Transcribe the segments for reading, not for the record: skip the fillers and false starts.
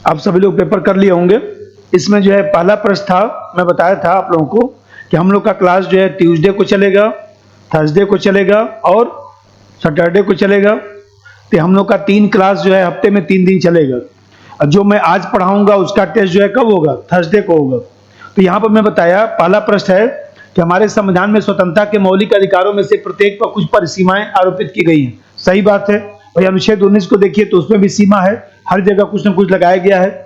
आप सभी लोग पेपर कर लिए होंगे। इसमें जो है पहला प्रश्न था, मैं बताया था आप लोगों को कि हम लोग का क्लास जो है ट्यूसडे को चलेगा, थर्सडे को चलेगा और सैटरडे को चलेगा। तो हम लोग का 3 क्लास जो है हफ्ते में 3 दिन चलेगा। और जो मैं आज पढ़ाऊंगा उसका टेस्ट जो है कब होगा? थर्सडे को होगा। तो यहाँ पर मैं बताया पहला प्रश्न है कि हमारे संविधान में स्वतंत्रता के मौलिक अधिकारों में से प्रत्येक पर कुछ परिसीमाएं आरोपित की गई हैं। सही बात है भाई। अनुच्छेद 19 को देखिए तो उसमें भी सीमा है, हर जगह कुछ न कुछ लगाया गया है।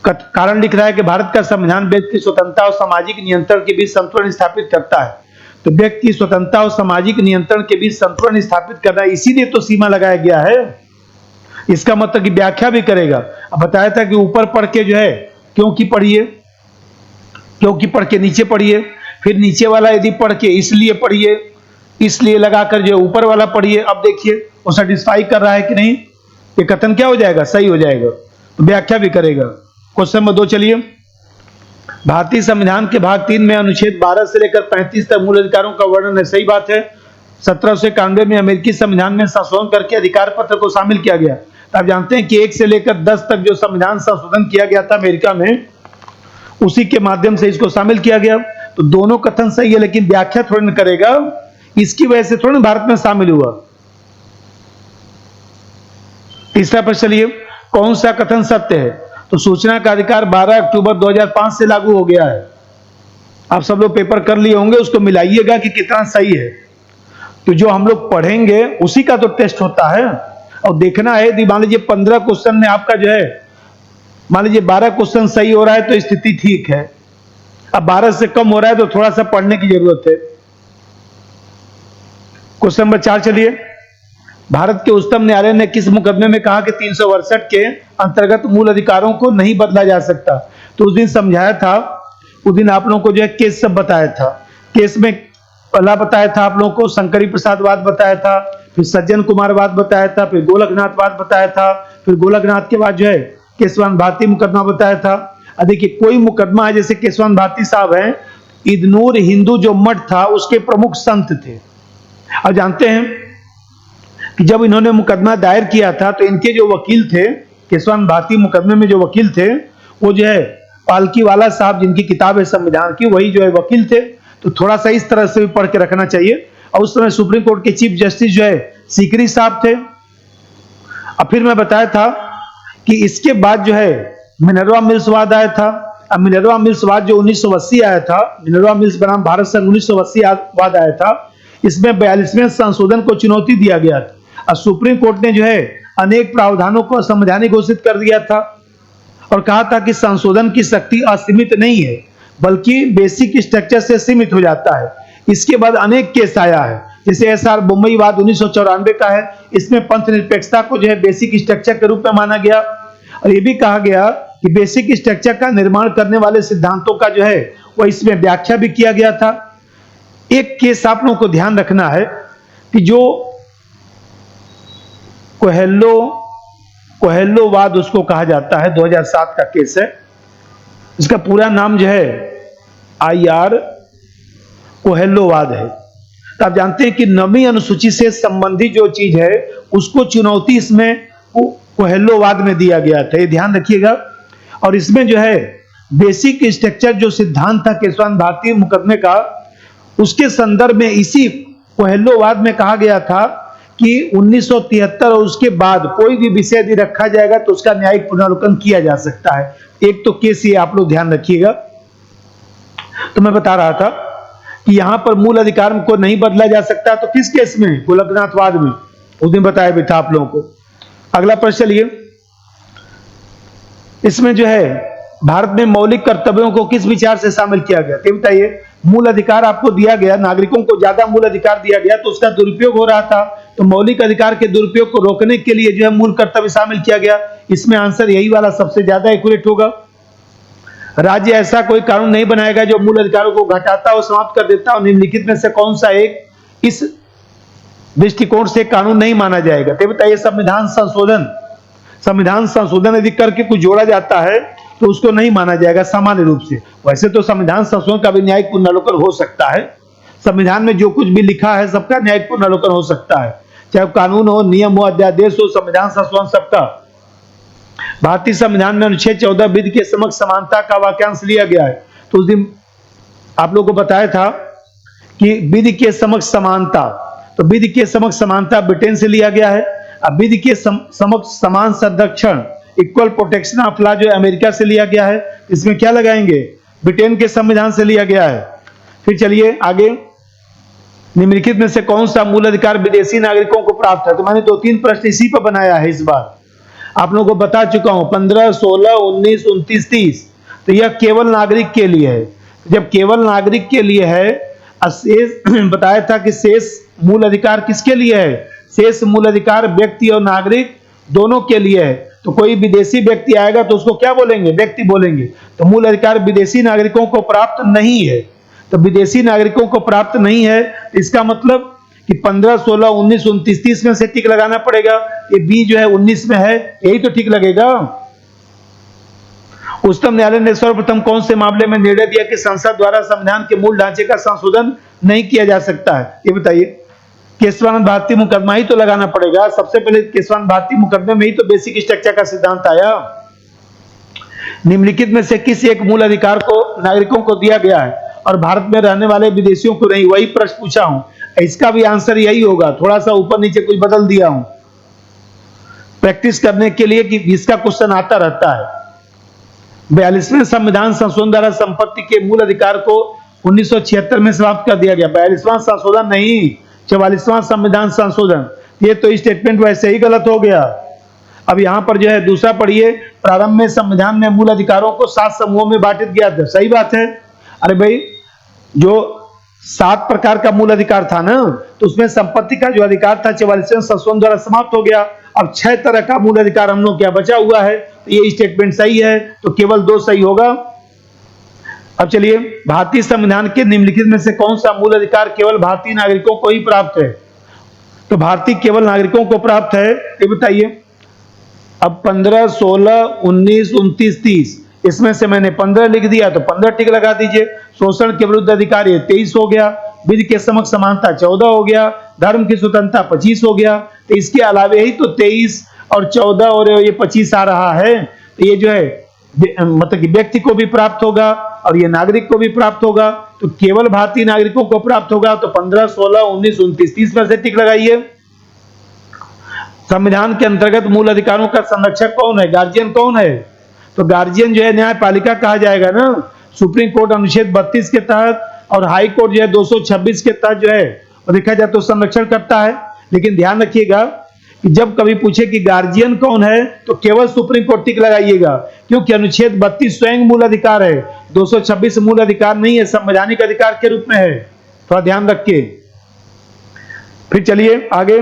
कारण लिख रहा है कि भारत का संविधान व्यक्ति की स्वतंत्रता और सामाजिक नियंत्रण के बीच संतुलन स्थापित करता है। तो व्यक्ति की स्वतंत्रता और सामाजिक नियंत्रण के बीच संतुलन स्थापित करना, इसीलिए तो सीमा लगाया गया है। इसका मतलब कि व्याख्या भी करेगा। अब बताया था कि ऊपर पढ़ के जो है क्योंकि पढ़िए, क्योंकि पढ़ के नीचे पढ़िए, फिर नीचे वाला यदि पढ़ के इसलिए पढ़िए, इसलिए लगाकर जो ऊपर वाला पढ़िए। अब देखिए वो सेटिस्फाई कर रहा है कि नहीं, ये कथन क्या हो जाएगा? सही हो जाएगा। तो व्याख्या भी करेगा। क्वेश्चन नंबर 2 चलिए। भारतीय संविधान के भाग 3 में अनुच्छेद 12 से लेकर 35 तक मूल अधिकारों का वर्णन है। सही बात है। 1791 में अमेरिकी संविधान में संशोधन करके अधिकार पत्र को शामिल किया गया। तो आप जानते हैं कि 1 से लेकर 10 तक जो संविधान संशोधन किया गया था अमेरिका में, उसी के माध्यम से इसको शामिल किया गया। तो दोनों कथन सही है, लेकिन व्याख्या थोड़ी न करेगा। इसकी वजह से थोड़ी भारत में शामिल हुआ। तीसरा प्रश्न चलिए। कौन सा कथन सत्य है? तो सूचना का अधिकार 12 अक्टूबर 2005 से लागू हो गया है। आप सब लोग पेपर कर लिए होंगे, उसको मिलाइएगा कि कितना सही है। तो जो हम लोग पढ़ेंगे उसी का तो टेस्ट होता है। और देखना है यदि मान लीजिए 15 क्वेश्चन में आपका जो है मान लीजिए 12 क्वेश्चन सही हो रहा है तो स्थिति ठीक है। अब 12 से कम हो रहा है तो थोड़ा सा पढ़ने की जरूरत है। क्वेश्चन नंबर 4 चलिए। भारत के उच्चतम न्यायालय ने किस मुकदमे में कहा कि 368 के अंतर्गत मूल अधिकारों को नहीं बदला जा सकता? तो उस दिन समझाया था, उस दिन आप लोगों को जो है केस सब बताया था। केस में पहला बताया था आप लोगों को शंकरी प्रसाद वाद बताया था, फिर सज्जन कुमार वाद बताया था, फिर गोलकनाथ वाद बताया था, फिर गोलकनाथ के बाद जो है केशवान भारती मुकदमा बताया था। देखिए कोई मुकदमा है, जैसे केशवान भारती साहब हैं, इदनूर हिंदू जो मठ था उसके प्रमुख संत थे। और जानते हैं कि जब इन्होंने मुकदमा दायर किया था तो इनके जो वकील थे, केशवान भारती मुकदमे में जो वकील थे, वो जो है पालकी वाला साहब, जिनकी किताब है संविधान की, वही जो है वकील थे। तो थोड़ा सा इस तरह से भी पढ़ के रखना चाहिए। और उस समय सुप्रीम कोर्ट के चीफ जस्टिस जो है सीकरी साहब थे। अब फिर मैं बताया था कि इसके बाद जो है मिनर्वा मिल्स वाद आया था। अब मिनर्वा मिल्स वाद जो 1980 आया था, मिनर्वा मिल्स बनाम भारत संघ 1980 वाद आया था। इसमें 42वें संशोधन को चुनौती दिया गया था। और सुप्रीम कोर्ट ने जो है अनेक प्रावधानों को असंवैधानिक घोषित कर दिया था और कहा था कि संशोधन की शक्ति असीमित नहीं है बल्कि बेसिक स्ट्रक्चर से सीमित हो जाता है। इसके बाद अनेक केस आया है, जैसे एसआर मुंबई वाद 1994 का है। इसमें पंथ निरपेक्षता को जो है बेसिक स्ट्रक्चर के रूप में माना गया और ये भी कहा गया कि बेसिक स्ट्रक्चर का निर्माण करने वाले सिद्धांतों का जो है वो इसमें व्याख्या भी किया गया था। एक केस आप लोगों को ध्यान रखना है कि जो कोहेल्लो वाद उसको कहा जाता है, 2007 का केस है। इसका पूरा नाम जो है IR कोहेल्लो वाद है। तो आप जानते हैं कि 9वीं अनुसूची से संबंधित जो चीज है उसको चुनौती इसमें कोहेल्लो वाद में दिया गया था, ये ध्यान रखिएगा। और इसमें जो है बेसिक स्ट्रक्चर जो सिद्धांत था केशवान भारती मुकदमे का, उसके संदर्भ में इसी कोहेल्लो वाद में कहा गया था कि 1973 और उसके बाद कोई भी विषय यदि रखा जाएगा तो उसका न्यायिक पुनरावलोकन किया जा सकता है। एक तो केस ये आप लोग ध्यान रखिएगा। तो मैं बता रहा था कि यहां पर मूल अधिकार को नहीं बदला जा सकता। तो किस केस में? गोलकनाथ वाद में, उस दिन बताया भी था आप लोगों को। अगला प्रश्न चलिए। इसमें जो है भारत में मौलिक कर्तव्यों को किस विचार से शामिल किया गया? तो बताइए, मूल अधिकार आपको दिया गया, नागरिकों को ज्यादा मूल अधिकार दिया गया तो उसका दुरुपयोग हो रहा था। तो मौलिक अधिकार के दुरुपयोग को रोकने के लिए जो है मूल कर्तव्य शामिल किया गया। इसमें आंसर यही वाला सबसे ज्यादा एक्यूरेट होगा। राज्य ऐसा कोई कानून नहीं बनाएगा जो मूल अधिकारों को घटाता और समाप्त कर देता और निम्नलिखित में से कौन सा एक इस दृष्टिकोण से कानून नहीं माना जाएगा? तो बताइए, संविधान संशोधन यदि करके कुछ जोड़ा जाता है तो उसको नहीं माना जाएगा सामान्य रूप से। वैसे तो संविधान संशोधन का भी न्यायिक पुनरावलोकन हो सकता है। संविधान में जो कुछ भी लिखा है सबका न्यायिक पुनरावलोकन हो सकता है, चाहे कानून हो, नियम हो, अध्यादेश हो, संविधान संशोधन सबका। भारतीय संविधान में अनुच्छेद 14 विधि के समक्ष समानता का वाक्यांश लिया गया है। तो उस दिन आप लोगों को बताया था कि विधि के समक्ष समानता, तो विधि के समक्ष समानता ब्रिटेन से लिया गया है। अब विधि के समक्ष समान संरक्षण, इक्वल प्रोटेक्शन ऑफ लॉ, जो अमेरिका से लिया गया है। इसमें क्या लगाएंगे? ब्रिटेन के संविधान से लिया गया है। फिर चलिए आगे, निम्नलिखित में से कौन सा मूल अधिकार विदेशी नागरिकों को प्राप्त है? तो मैंने 2-3 प्रश्न इसी पर बनाया है। इस बार आप लोगों को बता चुका हूं 15, 16, 19, 29, 30। तो यह केवल नागरिक के लिए है। जब केवल नागरिक के लिए है, शेष बताया था कि शेष मूल अधिकार किसके लिए है? शेष मूल अधिकार व्यक्ति और नागरिक दोनों के लिए है। तो कोई विदेशी व्यक्ति आएगा तो उसको क्या बोलेंगे? व्यक्ति बोलेंगे। तो मूल अधिकार विदेशी नागरिकों को प्राप्त नहीं है। तो विदेशी नागरिकों को प्राप्त नहीं है, इसका मतलब कि 15, 16, 19, 29, 30 में से टिक लगाना पड़ेगा। ये बी जो है 19 में है, यही तो टिक लगेगा। उच्चतम न्यायालय ने सर्वप्रथम कौन से मामले में निर्णय दिया कि संसद द्वारा संविधान के मूल ढांचे का संशोधन नहीं किया जा सकता है? ये बताइए। केशवानंद भारती मुकदमा ही तो लगाना पड़ेगा। सबसे पहले केशवानंद भारती मुकदमे में ही तो बेसिक स्ट्रक्चर का सिद्धांत आया। निम्नलिखित में से किस एक मूल अधिकार को नागरिकों को दिया गया है और भारत में रहने वाले विदेशियों को नहीं? वही प्रश्न पूछा हूं, इसका भी आंसर यही होगा। थोड़ा सा ऊपर नीचे कुछ बदल दिया हूं प्रैक्टिस करने के लिए कि इसका क्वेश्चन आता रहता है। 42वें संविधान संशोधन द्वारा संपत्ति के मूल अधिकार को 1976 में समाप्त कर दिया गया। 42वां संशोधन नहीं, 44वां संविधान संशोधन। ये तो स्टेटमेंट वैसे ही गलत हो गया। अब यहां पर जो है दूसरा पढ़िए, प्रारंभ में संविधान में मूल अधिकारों को 7 समूहों में बांट गया था। सही बात है। अरे भाई, जो 7 प्रकार का मूल अधिकार था ना, तो उसमें संपत्ति का जो अधिकार था 44वें संशोधन द्वारा समाप्त हो गया। अब 6 तरह का मूल अधिकार हम लोग क्या बचा हुआ है। तो ये स्टेटमेंट सही है, तो केवल 2 सही होगा। अब चलिए, भारतीय संविधान के निम्नलिखित में से कौन सा मूल अधिकार केवल भारतीय नागरिकों को ही प्राप्त है? तो भारतीय केवल नागरिकों को प्राप्त है, ये बताइए। अब 15, 16, 19, 29, 30, इसमें से मैंने 15 लिख दिया तो 15 टिक लगा दीजिए। शोषण के विरुद्ध अधिकार ये 23 हो गया। विधि के समक्ष समानता 14 हो गया। धर्म की स्वतंत्रता 25 हो गया। तो इसके अलावे ही तो 23 और 14 और ये 25 आ रहा है। तो ये जो है मतलब कि व्यक्ति को भी प्राप्त होगा और ये नागरिक को भी प्राप्त होगा। तो केवल भारतीय नागरिकों को प्राप्त होगा। तो 15, 16, 19, 29, 30 में से टिक लगाइए। संविधान के अंतर्गत मूल अधिकारों का संरक्षक कौन है? गार्जियन कौन है? तो गार्जियन जो है न्यायपालिका कहा जाएगा ना। सुप्रीम कोर्ट अनुच्छेद 32 के तहत और हाई कोर्ट जो है 226 के तहत जो है और देखा जाए तो संरक्षण करता है। लेकिन ध्यान रखिएगा कि जब कभी पूछे कि गार्जियन कौन है तो केवल सुप्रीम कोर्ट टिक लगाइएगा, क्योंकि अनुच्छेद 32 स्वयं मूल अधिकार है, 226 मूल अधिकार नहीं है, संवैधानिक अधिकार के रूप में है। थोड़ा ध्यान रखिए। फिर चलिए आगे,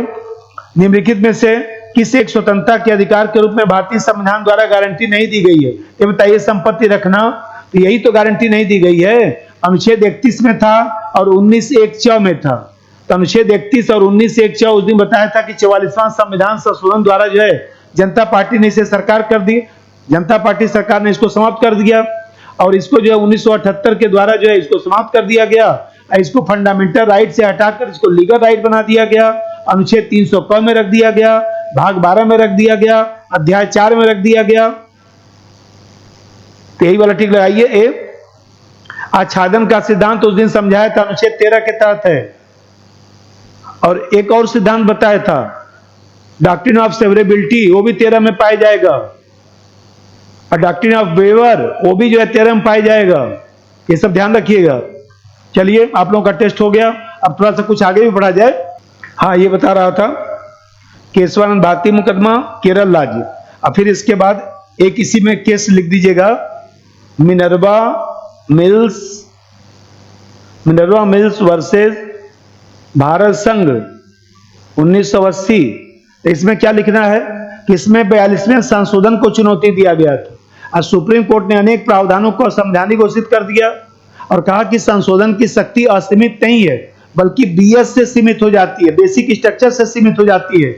निम्नलिखित में से किस एक स्वतंत्रता के अधिकार के रूप में भारतीय संविधान द्वारा गारंटी नहीं दी गई है? ये बताइए। संपत्ति रखना, तो यही तो गारंटी नहीं दी गई है। अनुच्छेद 31 में था और 19(1)(च) में था। तो अनुच्छेद 31 और 19(1)(च) उस दिन बताया था कि 44वां संविधान संशोधन द्वारा जो है जनता पार्टी ने इसे सरकार कर दी। जनता पार्टी सरकार ने इसको समाप्त कर दिया और इसको जो है 1978 के द्वारा जो है इसको समाप्त कर दिया गया। इसको फंडामेंटल राइट से हटाकर इसको लीगल राइट बना दिया गया। अनुच्छेद 300 क में रख दिया गया, भाग 12 में रख दिया गया, अध्याय 4 में रख दिया गया। तो यही वाला टिक लगाइए। ए आच्छादन का सिद्धांत उस दिन समझाया था, अनुच्छेद 13 के तहत है। और एक और सिद्धांत बताया था, डॉक्ट्रिन ऑफ सेवरेबिलिटी, वो भी 13 में पाया जाएगा। और डॉक्ट्रिन ऑफ वेवर, वो भी जो है 13 में पाया जाएगा। ये सब ध्यान रखिएगा। चलिए, आप लोगों का टेस्ट हो गया। अब थोड़ा सा कुछ आगे भी बढ़ा जाए। हाँ, ये बता रहा था केशवानंद भारती मुकदमा, केरल राज्य। अब फिर इसके बाद एक इसी में केस लिख दीजिएगा, मिनर्वा मिल्स वर्सेस भारत संघ 1980। तो इसमें क्या लिखना है कि इसमें 42वें संशोधन को चुनौती दिया गया था और सुप्रीम कोर्ट ने अनेक प्रावधानों को असंवैधानिक घोषित कर दिया और कहा कि संशोधन की शक्ति असीमित नहीं है, बल्कि बीएस से सीमित हो जाती है, बेसिक स्ट्रक्चर से सीमित हो जाती है।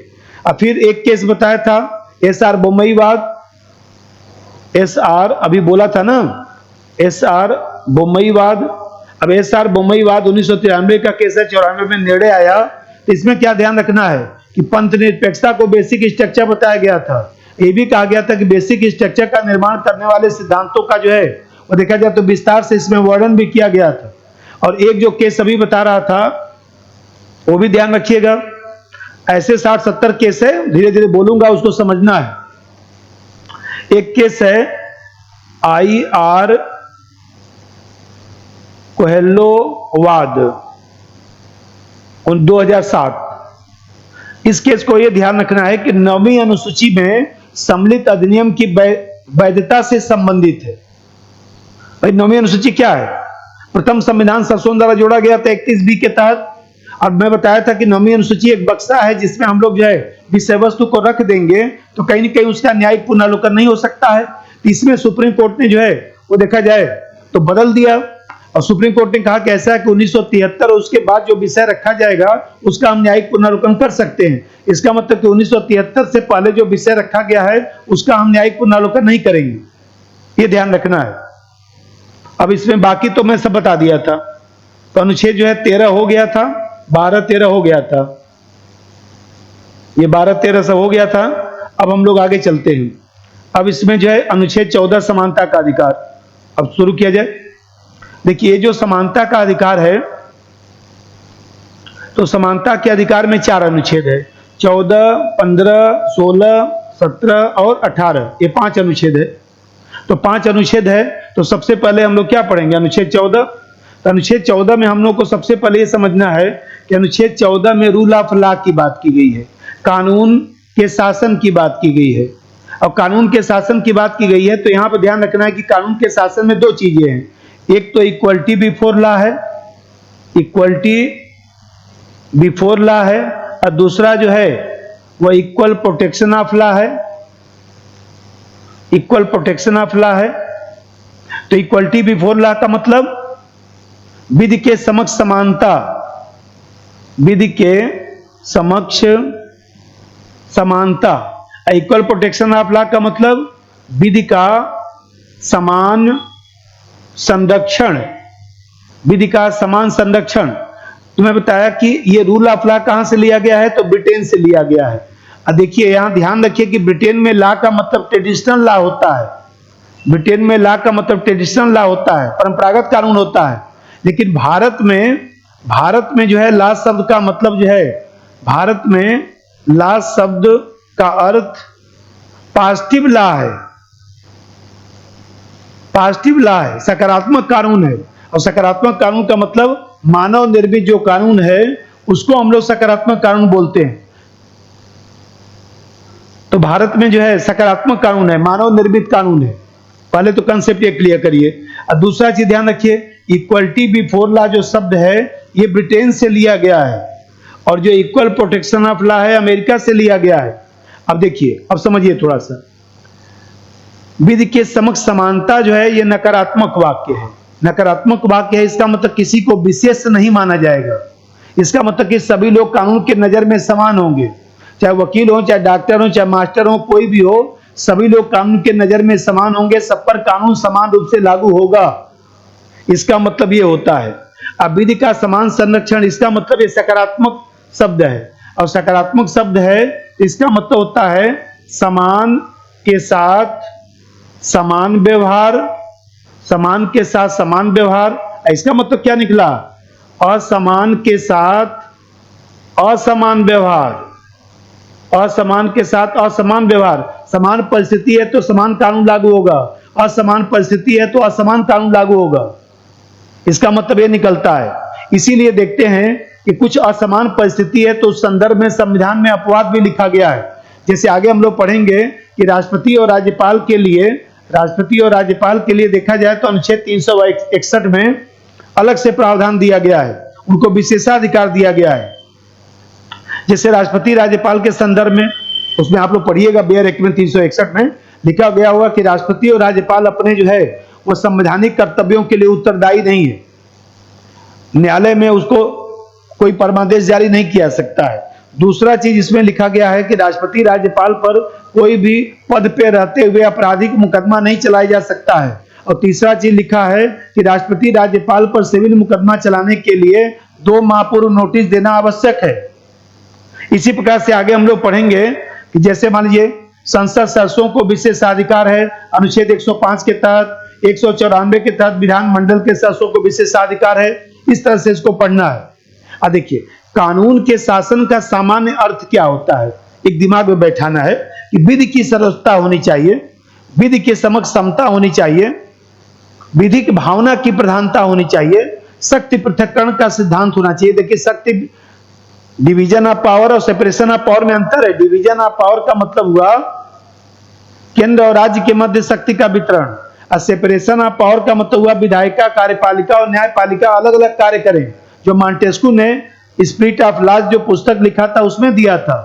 और फिर एक केस बताया था, एसआर बोम्मईवाद। एसआर अभी बोला था ना, एसआर बोम्मईवाद। अब एसआर बोम्मईवाद 1993 का केस है, 94 में निर्णय आया। तो इसमें क्या ध्यान रखना है कि पंथ निरपेक्षता को बेसिक स्ट्रक्चर बताया गया था। ये भी कहा गया था कि बेसिक स्ट्रक्चर का निर्माण करने वाले सिद्धांतों का जो है वो देखा जाए तो विस्तार से इसमें वर्णन भी किया गया था। और एक जो केस अभी बता रहा था वो भी ध्यान रखिएगा, ऐसे 60-70 केस है, धीरे धीरे बोलूंगा, उसको समझना है। एक केस है IR कोहेल्लोवाद 2007। इस केस को यह ध्यान रखना है कि 9वीं अनुसूची में सम्मिलित अधिनियम की वैधता से संबंधित है। भाई 9वीं अनुसूची क्या है? प्रथम संविधान संशोधन द्वारा जोड़ा गया था 31B के तहत। और मैं बताया था कि 9वीं अनुसूची एक बक्सा है जिसमें हम लोग जो है विषय वस्तु को रख देंगे तो कहीं न कहीं उसका न्यायिक पुनर्विलोकन नहीं हो सकता है। तो इसमें सुप्रीम कोर्ट ने जो है वो देखा जाए तो बदल दिया, और सुप्रीम कोर्ट ने कहा कि ऐसा है कि 1973 और उसके बाद जो विषय रखा जाएगा उसका हम न्यायिक पुनर्विलोकन कर सकते हैं। इसका मतलब कि 1973 से पहले जो विषय रखा गया है उसका हम न्यायिक पुनर्विलोकन नहीं करेंगे, ये ध्यान रखना है। अब इसमें बाकी तो मैं सब बता दिया था। तो अनुच्छेद जो है 13 हो गया था, 12-13 हो गया था, ये 12-13 सब हो गया था। अब हम लोग आगे चलते हैं। अब इसमें जो है अनुच्छेद 14 समानता का अधिकार, अब शुरू किया जाए। देखिए जो समानता का अधिकार है तो समानता के अधिकार में 4 अनुच्छेद है, 14, 15, 16, 17 और 18, ये 5 अनुच्छेद है। तो 5 अनुच्छेद है तो सबसे पहले हम लोग क्या पढ़ेंगे? अनुच्छेद 14। तो अनुच्छेद 14 में हम लोग को सबसे पहले ये समझना है कि अनुच्छेद 14 में रूल ऑफ लॉ की बात की गई है, कानून के शासन की बात की गई है। अब कानून के शासन की बात की गई है तो यहाँ पर ध्यान रखना है कि कानून के शासन में 2 चीजें हैं। एक तो इक्वलिटी बिफोर लॉ है, इक्वलिटी बिफोर लॉ है, और दूसरा जो है वह इक्वल प्रोटेक्शन ऑफ लॉ है, इक्वल प्रोटेक्शन ऑफ लॉ है। तो इक्वलिटी बिफोर लॉ का मतलब विधि के समक्ष समानता, विधि के समक्ष समानता। इक्वल प्रोटेक्शन ऑफ लॉ का मतलब विधि का समान संरक्षण, विधि का समान संरक्षण। तुम्हें बताया कि ये रूल ऑफ लॉ कहां से लिया गया है? तो ब्रिटेन से लिया गया है। अब देखिए यहां ध्यान रखिए कि ब्रिटेन में लॉ का मतलब ट्रेडिशनल लॉ होता है, ब्रिटेन में लॉ का मतलब ट्रेडिशनल लॉ होता है, परंपरागत कानून होता है। लेकिन भारत में जो है लॉ शब्द का मतलब जो है, भारत में लॉ शब्द का अर्थ पॉजिटिव लॉ है, पॉजिटिव लॉ है, सकारात्मक कानून है। और सकारात्मक कानून का मतलब मानव निर्मित जो कानून है उसको हम लोग सकारात्मक कानून बोलते हैं। तो भारत में जो है सकारात्मक कानून है, मानव निर्मित कानून है। पहले तो कंसेप्ट ये क्लियर करिए। और दूसरा चीज ध्यान रखिए, इक्वलिटी बिफोर लॉ जो शब्द है ये ब्रिटेन से लिया गया है, और जो इक्वल प्रोटेक्शन ऑफ लॉ है अमेरिका से लिया गया है। अब देखिए, अब समझिए थोड़ा सा, विधि के समक्ष समानता जो है ये नकारात्मक वाक्य है, नकारात्मक वाक्य है। इसका मतलब किसी को विशेष नहीं माना जाएगा, इसका मतलब कि सभी लोग कानून की नजर में समान होंगे, चाहे वकील हो, चाहे डॉक्टर हो, चाहे मास्टर हो, कोई भी हो, सभी लोग कानून के नजर में समान होंगे, सब पर कानून समान रूप से लागू होगा, इसका मतलब ये होता है। अब विधि का समान संरक्षण, इसका मतलब ये सकारात्मक शब्द है, और सकारात्मक शब्द है इसका मतलब होता है समान के साथ समान व्यवहार, समान के साथ समान व्यवहार। इसका मतलब क्या निकला? असमान के साथ असमान व्यवहार, असमान के साथ असमान व्यवहार। समान परिस्थिति है तो समान कानून लागू होगा, असमान परिस्थिति है तो असमान कानून लागू होगा, इसका मतलब ये निकलता है। इसीलिए देखते हैं कि कुछ असमान परिस्थिति है तो उस संदर्भ में संविधान में अपवाद भी लिखा गया है। जैसे आगे हम लोग पढ़ेंगे कि राष्ट्रपति और राज्यपाल के लिए देखा जाए तो अनुच्छेद 361 में अलग से प्रावधान दिया गया है, उनको विशेषाधिकार दिया गया है। जैसे राष्ट्रपति राज्यपाल के संदर्भ में, उसमें आप लोग पढ़िएगा बेयर एक्ट में 361 में लिखा गया हुआ कि राष्ट्रपति और राज्यपाल अपने जो है वो संवैधानिक कर्तव्यों के लिए उत्तरदायी नहीं है, न्यायालय में उसको कोई परमादेश जारी नहीं किया सकता है। दूसरा चीज इसमें लिखा गया है कि राष्ट्रपति राज्यपाल पर कोई भी पद पे रहते हुए आपराधिक मुकदमा नहीं चलाया जा सकता है। और तीसरा चीज लिखा है कि राष्ट्रपति राज्यपाल पर सिविल मुकदमा चलाने के लिए 2 माह पूर्व नोटिस देना आवश्यक है। इसी प्रकार से आगे हम लोग पढ़ेंगे कि जैसे मान लीजिए संसद सदस्यों को विशेषाधिकार है अनुच्छेद 105 के तहत, 194 के तहत विधानमंडल के सदस्यों को विशेषाधिकार है। इस तरह से इसको पढ़ना है। अब देखिए कानून के शासन का सामान्य अर्थ क्या होता है, एक दिमाग में बैठाना है कि विधि की सर्वोच्चता होनी चाहिए, विधि के समक्ष समता होनी चाहिए, विधि की भावना की प्रधानता होनी चाहिए, शक्ति पृथक्करण का सिद्धांत होना चाहिए। देखिए शक्ति, डिवीजन ऑफ पावर और सेपरेशन ऑफ पावर में अंतर है। डिवीजन ऑफ पावर का मतलब हुआ केंद्र और राज्य के मध्य शक्ति का वितरण, और सेपरेशन ऑफ पावर का मतलब हुआ विधायिका, कार्यपालिका और न्यायपालिका अलग अलग कार्य करें। जो मॉन्टेस्क्यू ने स्पिरिट ऑफ लॉज जो पुस्तक लिखा था उसमें दिया था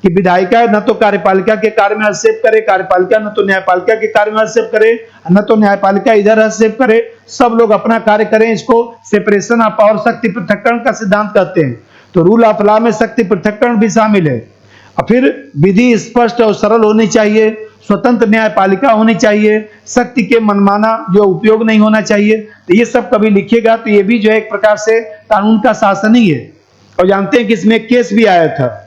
कि विधायिका न तो कार्यपालिका के कार्य में हस्तक्षेप करे, कार्यपालिका न तो न्यायपालिका के कार्य में हस्तक्षेप करे, न तो न्यायपालिका इधर हस्तक्षेप करे, सब लोग अपना कार्य करें। इसको सेपरेशन ऑफ पावर, शक्ति पृथक्करण का सिद्धांत कहते हैं। तो रूल ऑफ लॉ में शक्ति पृथक्करण भी शामिल है। और फिर विधि स्पष्ट और सरल होनी चाहिए, स्वतंत्र न्यायपालिका होनी चाहिए, शक्ति के मनमाना जो उपयोग नहीं होना चाहिए। तो ये सब कभी लिखिएगा तो ये भी जो है एक प्रकार से कानून का शासन ही है। और जानते हैं कि इसमें एक केस भी आया था,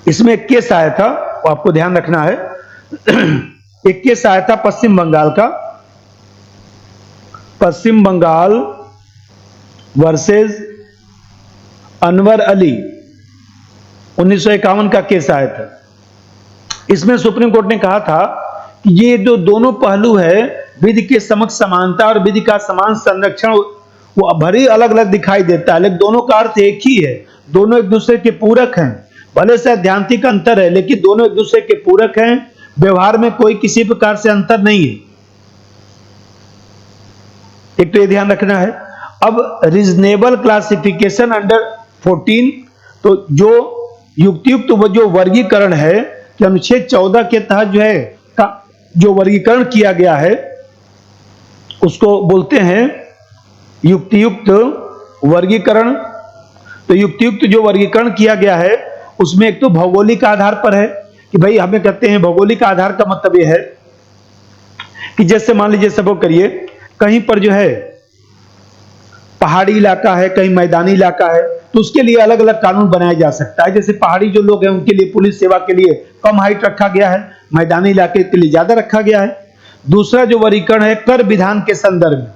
इसमें एक केस आया था, वो आपको ध्यान रखना है। एक केस आया था पश्चिम बंगाल का, पश्चिम बंगाल वर्सेस अनवर अली, 1951 का केस आया था। इसमें सुप्रीम कोर्ट ने कहा था कि ये जो दोनों पहलू है, विधि के समक्ष समानता और विधि का समान संरक्षण, वो भरी अलग अलग दिखाई देता है, लेकिन दोनों का अर्थ एक ही है, दोनों एक दूसरे के पूरक हैं। भले से सैद्धांतिक अंतर है लेकिन दोनों एक दूसरे के पूरक हैं, व्यवहार में कोई किसी प्रकार से अंतर नहीं है। एक तो ये ध्यान रखना है। अब रीजनेबल क्लासिफिकेशन अंडर 14, तो जो युक्तियुक्त वो जो वर्गीकरण है कि अनुच्छेद 14 के तहत जो है जो वर्गीकरण किया गया है उसको बोलते हैं युक्तियुक्त वर्गीकरण। तो युक्तियुक्त जो वर्गीकरण किया गया है उसमें एक तो भौगोलिक आधार पर है कि भाई हमें कहते हैं भौगोलिक आधार का मतलब यह है कि जैसे मान लीजिए सपोज करिए कहीं पर जो है पहाड़ी इलाका है, कहीं मैदानी इलाका है, तो उसके लिए अलग अलग कानून बनाया जा सकता है। जैसे पहाड़ी जो लोग हैं उनके लिए पुलिस सेवा के लिए कम हाइट रखा गया है, मैदानी इलाके के लिए ज्यादा रखा गया है। दूसरा जो वर्गीकरण है कर विधान के संदर्भ में,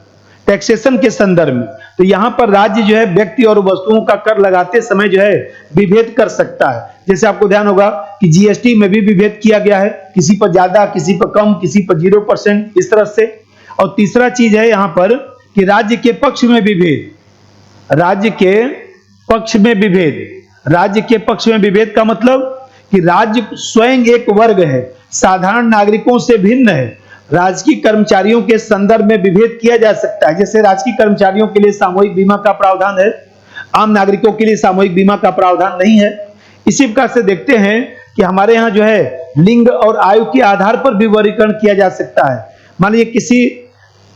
टैक्सेशन के संदर्भ में, तो यहां पर राज्य जो है व्यक्ति और वस्तुओं का कर लगाते समय जो है विभेद कर सकता है। जैसे आपको ध्यान होगा कि जीएसटी में भी विभेद किया गया है, किसी पर ज्यादा, किसी पर कम, किसी पर 0%, इस तरह से। और तीसरा चीज है यहां पर कि राज्य के पक्ष में विभेद, राज्य के पक्ष में विभेद। राज्य के पक्ष में विभेद का मतलब कि राज्य स्वयं एक वर्ग है, साधारण नागरिकों से भिन्न है। राजकीय कर्मचारियों के संदर्भ में विभेद किया जा सकता है। जैसे राजकीय कर्मचारियों के लिए सामूहिक बीमा का प्रावधान है, आम नागरिकों के लिए सामूहिक बीमा का प्रावधान नहीं है। इसी प्रकार से देखते हैं कि हमारे यहाँ जो है लिंग और आयु के आधार पर भी वर्गीकरण किया जा सकता है। मान लीजिए किसी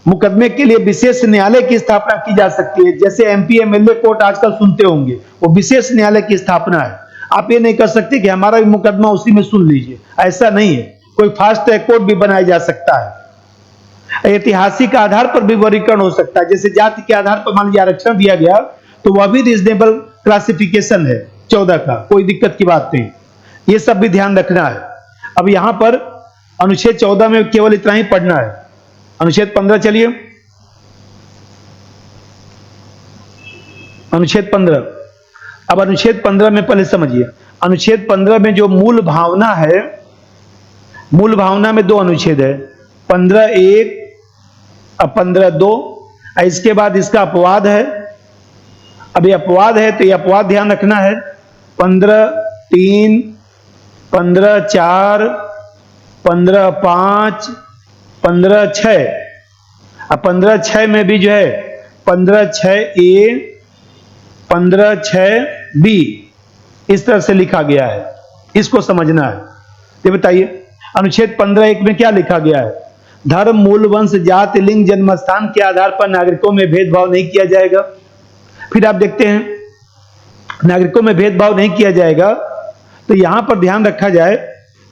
मुकदमे के लिए विशेष न्यायालय की स्थापना की जा सकती है। जैसे एमपी एमएलए कोर्ट आजकल सुनते होंगे, वो विशेष न्यायालय की स्थापना है। आप ये नहीं कर सकते कि हमारा भी मुकदमा उसी में सुन लीजिए, ऐसा नहीं है। कोई फास्ट ट्रैक कोर्ट भी बनाया जा सकता है। ऐतिहासिक आधार पर भी वर्गीकरण हो सकता है। जैसे जाति के आधार पर मान लीजिए आरक्षण दिया गया तो वह भी रीजनेबल क्लासिफिकेशन है 14 का, कोई दिक्कत की बात नहीं। ये सब भी ध्यान रखना है। अब यहां पर अनुच्छेद 14 में केवल इतना ही पढ़ना है। अनुच्छेद 15 चलिए, अनुच्छेद 15। अब अनुच्छेद 15 में पहले समझिए, अनुच्छेद 15 में जो मूल भावना है, मूल भावना में 2 अनुच्छेद है, 15(1) और 15(2). इसके बाद इसका अपवाद है। अब ये अपवाद है तो ये अपवाद ध्यान रखना है। 15(3), 15(4), 15(5), 15(6). अब 15(6) में भी जो है 15(6)(a), 15(6)(b) इस तरह से लिखा गया है। इसको समझना है। ये बताइए अनुच्छेद 15(1) में क्या लिखा गया है? धर्म, मूल, वंश, जाति, लिंग, जन्म स्थान के आधार पर नागरिकों में भेदभाव नहीं किया जाएगा। फिर आप देखते हैं नागरिकों में भेदभाव नहीं किया जाएगा, तो यहां पर ध्यान रखा जाए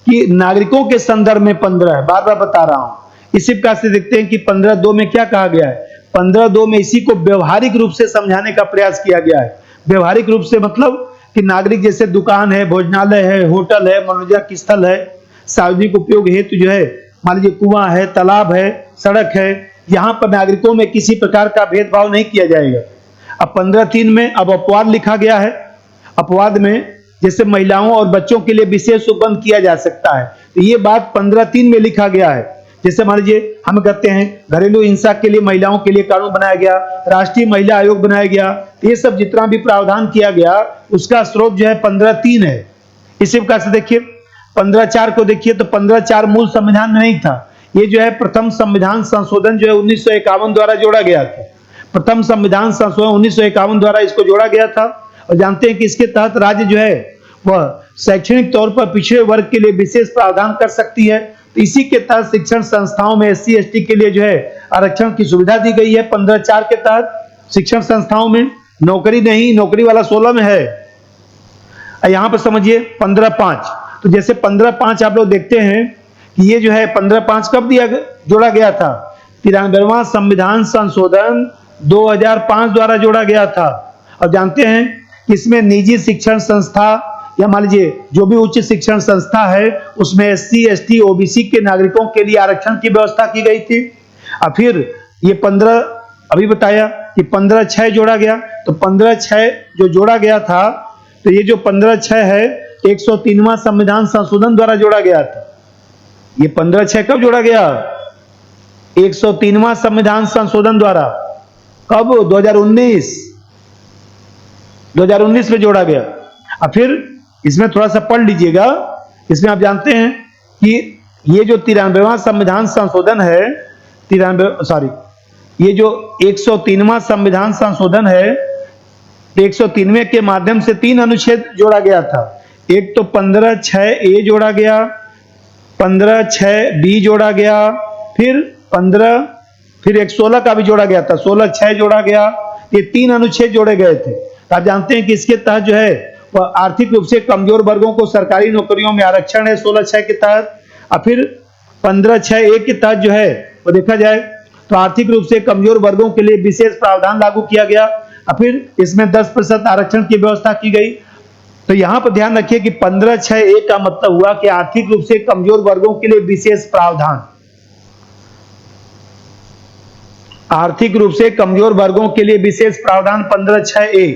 कि नागरिकों के संदर्भ में 15 है, बार बार बता रहा हूं। इसी प्रकार से देखते हैं कि 15(2) में क्या कहा गया है। 15(2) में इसी को व्यवहारिक रूप से समझाने का प्रयास किया गया है। व्यवहारिक रूप से मतलब कि नागरिक जैसे दुकान है, भोजनालय है, होटल है, मनोरंजन स्थल है, सार्वजनिक उपयोग हेतु जो है मान लीजिए कुआं है, तालाब है, सड़क है, यहाँ पर नागरिकों में किसी प्रकार का भेदभाव नहीं किया जाएगा। अब 15(3) में अब अपवाद लिखा गया है। अपवाद में जैसे महिलाओं और बच्चों के लिए विशेष उपबंध किया जा सकता है, तो ये बात 15(3) में लिखा गया है। जैसे मान लीजिए हम कहते हैं घरेलू हिंसा के लिए महिलाओं के लिए कानून बनाया गया, राष्ट्रीय महिला आयोग बनाया गया, तो ये सब जितना भी प्रावधान किया गया उसका स्रोत जो है 15(3) है। इसी प्रकार से देखिए 15(4) को देखिए तो 15(4) मूल संविधान में नहीं था, ये जो है प्रथम संविधान संशोधन जो है 1951 द्वारा जोड़ा गया था। प्रथम संविधान संशोधन 1951 द्वारा इसको जोड़ा गया था। और जानते हैं कि इसके तहत राज्य जो है वह शैक्षणिक तौर पर पिछड़े वर्ग के लिए विशेष प्रावधान कर सकती है। तो इसी के तहत शिक्षण संस्थाओं में SC ST के लिए जो है आरक्षण की सुविधा दी गई है। 15(4) के तहत शिक्षण संस्थाओं में नौकरी नहीं, नौकरी वाला 16 में है। यहां पर समझिए 15(5), तो जैसे 15(5) आप लोग देखते हैं कि ये जो है 15(5) कब जोड़ा गया था? 93वां संविधान संशोधन 2005 द्वारा जोड़ा गया था। और जानते हैं कि इसमें निजी शिक्षण संस्था या मान लीजिए जो भी उच्च शिक्षण संस्था है उसमें SC ST OBC के नागरिकों के लिए आरक्षण की व्यवस्था की गई थी। और फिर ये 15 अभी बताया कि 15(6) जोड़ा गया, तो 15(6) जो जोड़ा गया था, तो ये जो 15(6) है 103वां संविधान संशोधन द्वारा जोड़ा गया था। ये 15(6) कब जोड़ा गया? 103वां संविधान संशोधन द्वारा। कब? 2019 में जोड़ा गया। अब फिर इसमें थोड़ा सा पढ़ लीजिएगा। इसमें आप जानते हैं कि ये जो 93वां संविधान संशोधन है, ये जो 103वां संविधान संशोधन है, 103वें के माध्यम से 3 अनुच्छेद जोड़ा गया था। एक तो 15(6)A जोड़ा गया, 15(6)B जोड़ा गया, फिर एक 16 का भी जोड़ा गया था, 16(6) जोड़ा गया। ये 3 अनुच्छेद जोड़े गए थे। तो आप जानते हैं कि इसके तहत जो है वह आर्थिक रूप से कमजोर वर्गों को सरकारी नौकरियों में आरक्षण है 16(6) के तहत। और फिर 15(6)A के तहत जो है वो देखा जाए तो आर्थिक रूप से कमजोर वर्गों के लिए विशेष प्रावधान लागू किया गया। और फिर इसमें 10% आरक्षण की व्यवस्था की गई। तो यहां पर ध्यान रखिए कि 15(6)A का मतलब हुआ कि आर्थिक रूप से कमजोर वर्गों के लिए विशेष प्रावधान। आर्थिक रूप से कमजोर वर्गों के लिए विशेष प्रावधान 15(6)A।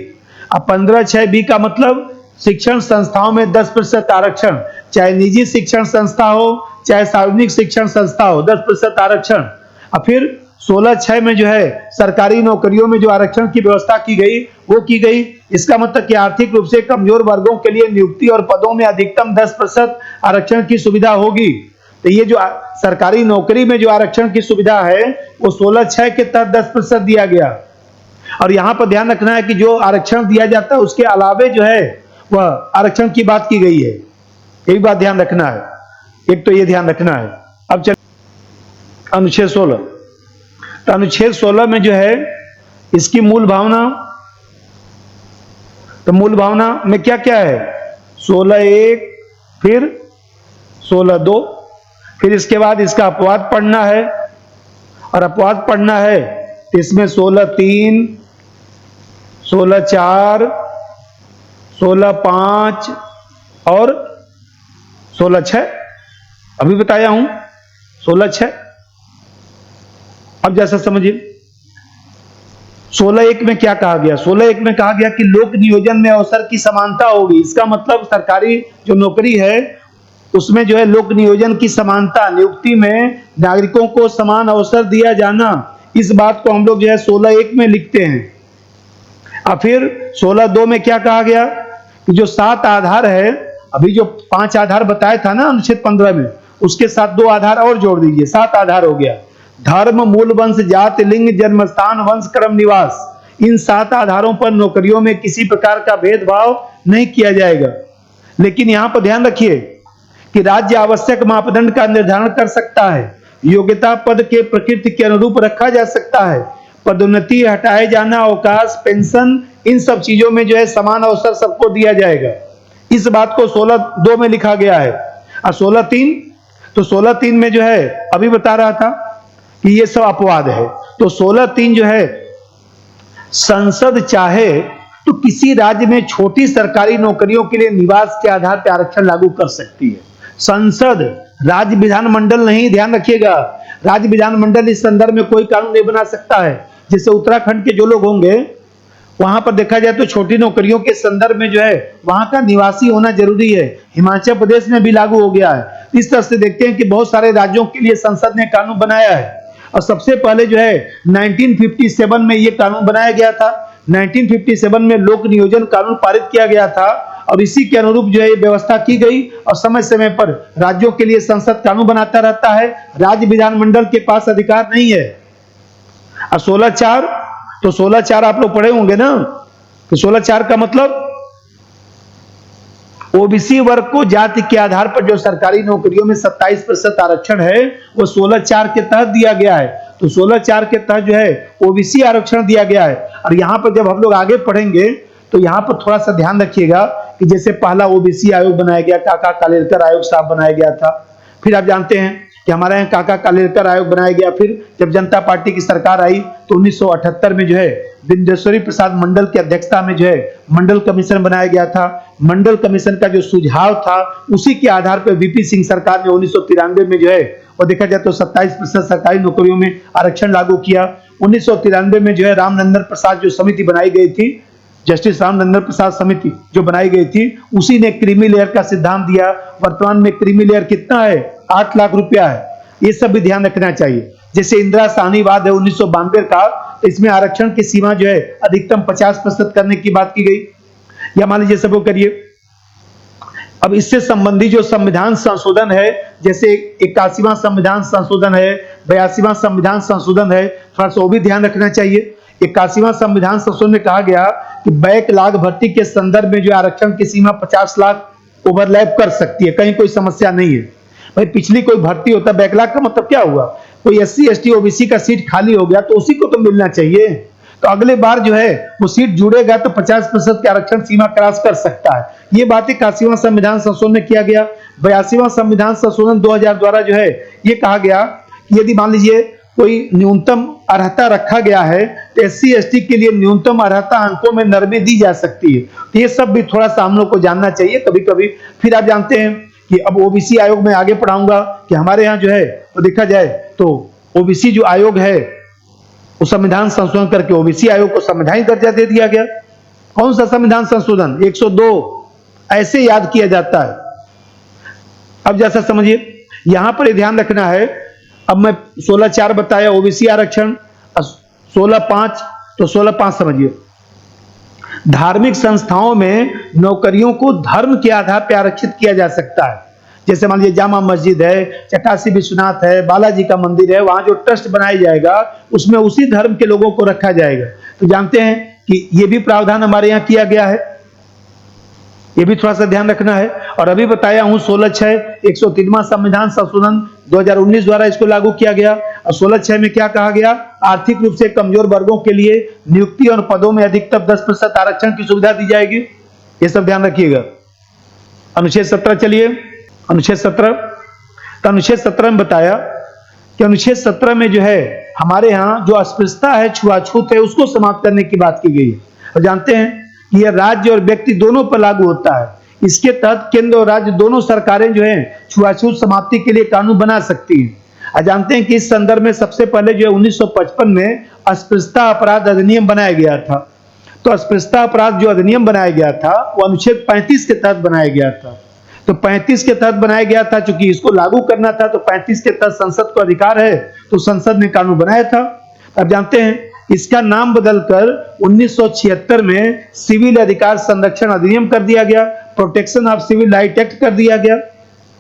अब 15(6)B का मतलब शिक्षण संस्थाओं में 10% आरक्षण, चाहे निजी शिक्षण संस्था हो चाहे सार्वजनिक शिक्षण संस्था हो, 10% आरक्षण। और फिर 16(6) में जो है सरकारी नौकरियों में जो आरक्षण की व्यवस्था की गई वो की गई। इसका मतलब कि आर्थिक रूप से कमजोर वर्गों के लिए नियुक्ति और पदों में अधिकतम 10% आरक्षण की सुविधा होगी। तो ये जो सरकारी नौकरी में जो आरक्षण की सुविधा है वो 16(6) के तहत 10% दिया गया। और यहां पर ध्यान रखना है कि जो आरक्षण दिया जाता है उसके अलावे जो है वह आरक्षण की बात की गई है। एक बात ध्यान रखना है, एक तो ये ध्यान रखना है। अब चल अनुच्छेद 16। तो अनुच्छेद 16 में जो है इसकी मूल भावना, तो मूल भावना में क्या क्या है? 16(1), फिर 16(2), फिर इसके बाद इसका अपवाद पढ़ना है। और अपवाद पढ़ना है तो इसमें 16(3), 16(4), 16(5) और 16(6) अभी बताया हूं 16(6). अब जैसा समझिए 16(1) में क्या कहा गया? 16(1) में कहा गया कि लोक नियोजन में अवसर की समानता होगी। इसका मतलब सरकारी जो नौकरी है उसमें जो है लोक नियोजन की समानता, नियुक्ति में नागरिकों को समान अवसर दिया जाना, इस बात को हम लोग जो है 16(1) में लिखते हैं। और फिर 16(2) में क्या कहा गया कि जो 7 आधार है, अभी जो 5 आधार बताया था ना अनुच्छेद 15 में, उसके साथ 2 आधार और जोड़ दीजिए, 7 आधार हो गया। धर्म, मूल वंश, जाति, लिंग, जन्मस्थान, वंश, क्रम, निवास, इन 7 आधारों पर नौकरियों में किसी प्रकार का भेदभाव नहीं किया जाएगा। लेकिन यहां पर ध्यान रखिए कि राज्य आवश्यक मापदंड का निर्धारण कर सकता है। योग्यता पद के प्रकृति के अनुरूप रखा जा सकता है। पदोन्नति, हटाए जाना, अवकाश, पेंशन, इन सब चीजों में जो है समान अवसर सबको दिया जाएगा। इस बात को 16(2) में लिखा गया है। और 16(3), तो 16(3) में जो है अभी बता रहा था कि ये सब अपवाद है। तो 16(3) जो है संसद चाहे तो किसी राज्य में छोटी सरकारी नौकरियों के लिए निवास के आधार पर आरक्षण लागू कर सकती है संसद, राज्य विधानमंडल नहीं। ध्यान रखिएगा, राज्य विधानमंडल इस संदर्भ में कोई कानून नहीं बना सकता है। जैसे उत्तराखंड के जो लोग होंगे वहां पर देखा जाए तो छोटी नौकरियों के संदर्भ में जो है वहां का निवासी होना जरूरी है। हिमाचल प्रदेश में भी लागू हो गया है। इस तरह से देखते हैं कि बहुत सारे राज्यों के लिए संसद ने कानून बनाया है और सबसे पहले जो है 1957 में ये कानून बनाया गया था। 1957 में लोक नियोजन कानून पारित किया गया था और इसी के अनुरूप जो है व्यवस्था की गई और समय समय पर राज्यों के लिए संसद कानून बनाता रहता है। राज्य विधानमंडल के पास अधिकार नहीं है। और 16(4) तो 16(4) आप लोग पढ़े होंगे ना, तो 16(4) का मतलब ओबीसी वर्ग को जाति के आधार पर जो सरकारी नौकरियों में 27% आरक्षण है वो 16(4) के तहत दिया गया है। तो 16(4) के तहत जो है ओबीसी आरक्षण दिया गया है। और यहाँ पर जब हम लोग आगे पढ़ेंगे तो यहाँ पर थोड़ा सा ध्यान रखिएगा कि जैसे पहला ओबीसी आयोग बनाया गया, काका कालेलकर आयोग साहब बनाया गया था। फिर आप जानते हैं कि हमारे यहाँ काका कालेलकर आयोग बनाया गया। फिर जब जनता पार्टी की सरकार आई तो 1978 में जो है बिंदेश्वरी प्रसाद मंडल की अध्यक्षता में जो है मंडल कमीशन बनाया गया था। मंडल कमीशन का जो सुझाव था उसी के आधार पर वीपी सिंह सरकार ने 1993 में जो है और देखा जाए तो 27% सरकारी नौकरियों में आरक्षण लागू किया। 1993 में जो है रामनंदन प्रसाद जो समिति बनाई गई थी, जस्टिस रामनंदन प्रसाद समिति जो बनाई गई थी, उसी ने क्रीमी लेयर का सिद्धांत दिया। वर्तमान में क्रीमी लेयर कितना है? 8 लाख रुपया है। ये सब भी ध्यान रखना चाहिए। जैसे इंदिरा साहनीवाद है 1992 का, इसमें आरक्षण की सीमा जो है अधिकतम 50% करने की बात की गई। या मान लीजिए सब करिए। अब इससे संबंधी जो संविधान संशोधन है, जैसे 81वां संविधान संशोधन है, 82वां संविधान संशोधन है, थोड़ा सा वो भी ध्यान रखना चाहिए। 81वां संविधान संशोधन में कहा गया कि बैकलॉग भर्ती के संदर्भ में जो आरक्षण की सीमा 50 लाख ओवरलैप कर सकती है, कहीं कोई समस्या नहीं है। भाई पिछली कोई भर्ती होता, बैकलॉग का मतलब क्या हुआ? कोई SC ST OBC का सीट खाली हो गया तो उसी को तो मिलना चाहिए। तो अगले बार जो है वो सीट जुड़ेगा तो 50% के आरक्षण सीमा क्रॉस कर सकता है। ये बात 81वां संविधान संशोधन में किया गया। 82वां संविधान संशोधन 2000 द्वारा जो है ये कहा गया कि यदि मान लीजिए कोई न्यूनतम अर्हता रखा गया है तो SC ST के लिए न्यूनतम अर्हता अंकों में नरमी दी जा सकती है। तो ये सब भी थोड़ा सा हम लोग को जानना चाहिए कभी कभी। फिर आप जानते हैं कि अब ओबीसी आयोग में आगे पढ़ाऊंगा कि हमारे यहाँ जो है तो देखा जाए तो ओबीसी जो आयोग है वो संविधान संशोधन करके ओबीसी आयोग को संवैधानिक दर्जा दे दिया गया। कौन सा संविधान संशोधन? 102 ऐसे याद किया जाता है। अब जैसा समझिए यहां पर ध्यान रखना है। अब मैं 16(4) बताया ओबीसी आरक्षण, 16(5) तो 16(5) समझिए। धार्मिक संस्थाओं में नौकरियों को धर्म के आधार पर आरक्षित किया जा सकता है। जैसे मान लीजिए जामा मस्जिद है, काशी विश्वनाथ है, बालाजी का मंदिर है, वहां जो ट्रस्ट बनाया जाएगा उसमें उसी धर्म के लोगों को रखा जाएगा। तो जानते हैं कि ये भी प्रावधान हमारे यहाँ किया गया है, ये भी थोड़ा सा ध्यान रखना है। और अभी बताया हूं 16(6) 103वां संविधान संशोधन 2019 द्वारा इसको लागू किया गया। और 16(6) में क्या कहा गया? आर्थिक रूप से कमजोर वर्गों के लिए नियुक्ति और पदों में अधिकतम 10% आरक्षण की सुविधा दी जाएगी। ये सब ध्यान रखिएगा। अनुच्छेद 17 चलिए, अनुच्छेद 17। तो अनुच्छेद 17 में बताया कि अनुच्छेद 17 में जो है हमारे यहाँ जो अस्पृश्यता है, छुआछूत है, उसको समाप्त करने की बात की गई है। और जानते हैं कि यह राज्य और व्यक्ति दोनों पर लागू होता है। इसके तहत केंद्र और राज्य दोनों सरकारें जो है छुआछूत समाप्ति के लिए कानून बना सकती हैं। और जानते हैं कि इस संदर्भ में सबसे पहले जो है 1955 में अस्पृश्यता अपराध अधिनियम बनाया गया था। तो अस्पृश्यता अपराध जो अधिनियम बनाया गया था वो अनुच्छेद 35 के तहत बनाया गया था। तो 35 के तहत बनाया गया था, चूंकि इसको लागू करना था तो 35 के तहत संसद को अधिकार है, तो संसद ने कानून बनाया था। अब जानते हैं इसका नाम बदलकर 1976 में सिविल अधिकार संरक्षण अधिनियम कर दिया गया, protection of civil right act कर दिया गया,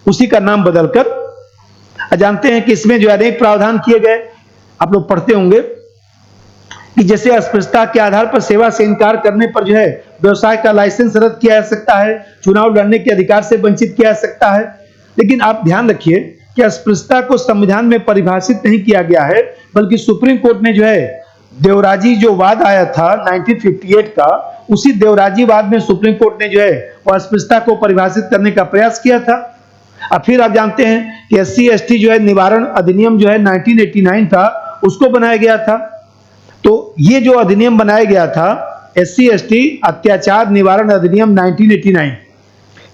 उसी का नाम बदलकर। जानते हैं कि इसमें जो अनेक प्रावधान किए गए, आप लोग पढ़ते होंगे कि जैसे अस्पृश्यता के आधार पर सेवा से इनकार करने पर जो है व्यवसाय का लाइसेंस रद्द किया जा सकता है, चुनाव लड़ने के अधिकार से वंचित किया जा सकता है। लेकिन आप ध्यान रखिए कि अस्पृश्यता को संविधान में परिभाषित नहीं किया गया है, बल्कि सुप्रीम कोर्ट ने जो है देवराजी जो वाद आया था 1958 का, उसी देवराजी वाद में सुप्रीम कोर्ट ने जो है वह अस्पृश्यता को परिभाषित करने का प्रयास किया था। और फिर आप जानते हैं कि SC ST जो है निवारण अधिनियम जो है 1989 था, उसको बनाया गया था। तो ये जो अधिनियम बनाया गया था SC/ST अत्याचार निवारण अधिनियम 1989।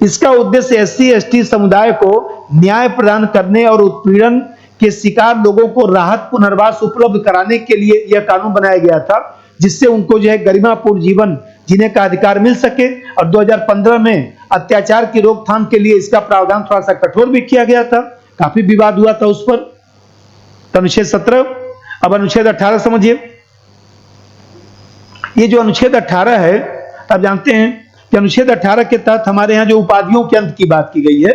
इसका उद्देश्य SC/ST समुदाय को न्याय प्रदान करने और उत्पीड़न के शिकार लोगों को राहत पुनर्वास उपलब्ध कराने के लिए यह कानून बनाया गया था, जिससे उनको जो है गरिमापूर्ण जीवन जीने का अधिकार मिल सके। और 2015 में अत्याचार की रोकथाम के लिए इसका प्रावधान थोड़ा सा कठोर भी किया गया था, काफी विवाद हुआ था उस पर। तो अनुच्छेद 17। अब अनुच्छेद 18 समझिए। ये जो अनुच्छेद 18 है, आप जानते हैं कि अनुच्छेद 18 के तहत हमारे यहाँ जो उपाधियों के अंत की बात की गई है,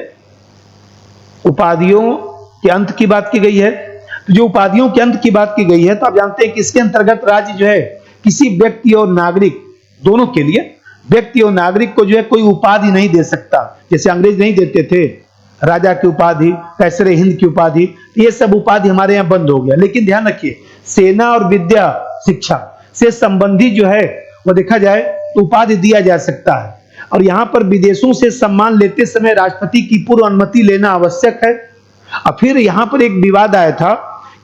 उपाधियों के अंत की बात की गई है। तो जो उपाधियों के अंत की बात की गई है, तो आप जानते हैं कि इसके अंतर्गत राज्य जो है किसी व्यक्ति और नागरिक दोनों के लिए, व्यक्ति और नागरिक को जो है कोई उपाधि नहीं दे सकता। जैसे अंग्रेज नहीं देते थे राजा की उपाधि, कैसरे हिंद की उपाधि, ये सब उपाधि हमारे यहाँ बंद हो गया। लेकिन ध्यान रखिए, सेना और विद्या शिक्षा से संबंधी जो है वो देखा जाए तो उपाधि दिया जा सकता है। और यहाँ पर विदेशों से सम्मान लेते समय राष्ट्रपति की पूर्व अनुमति लेना आवश्यक है। और फिर यहाँ पर एक विवाद आया था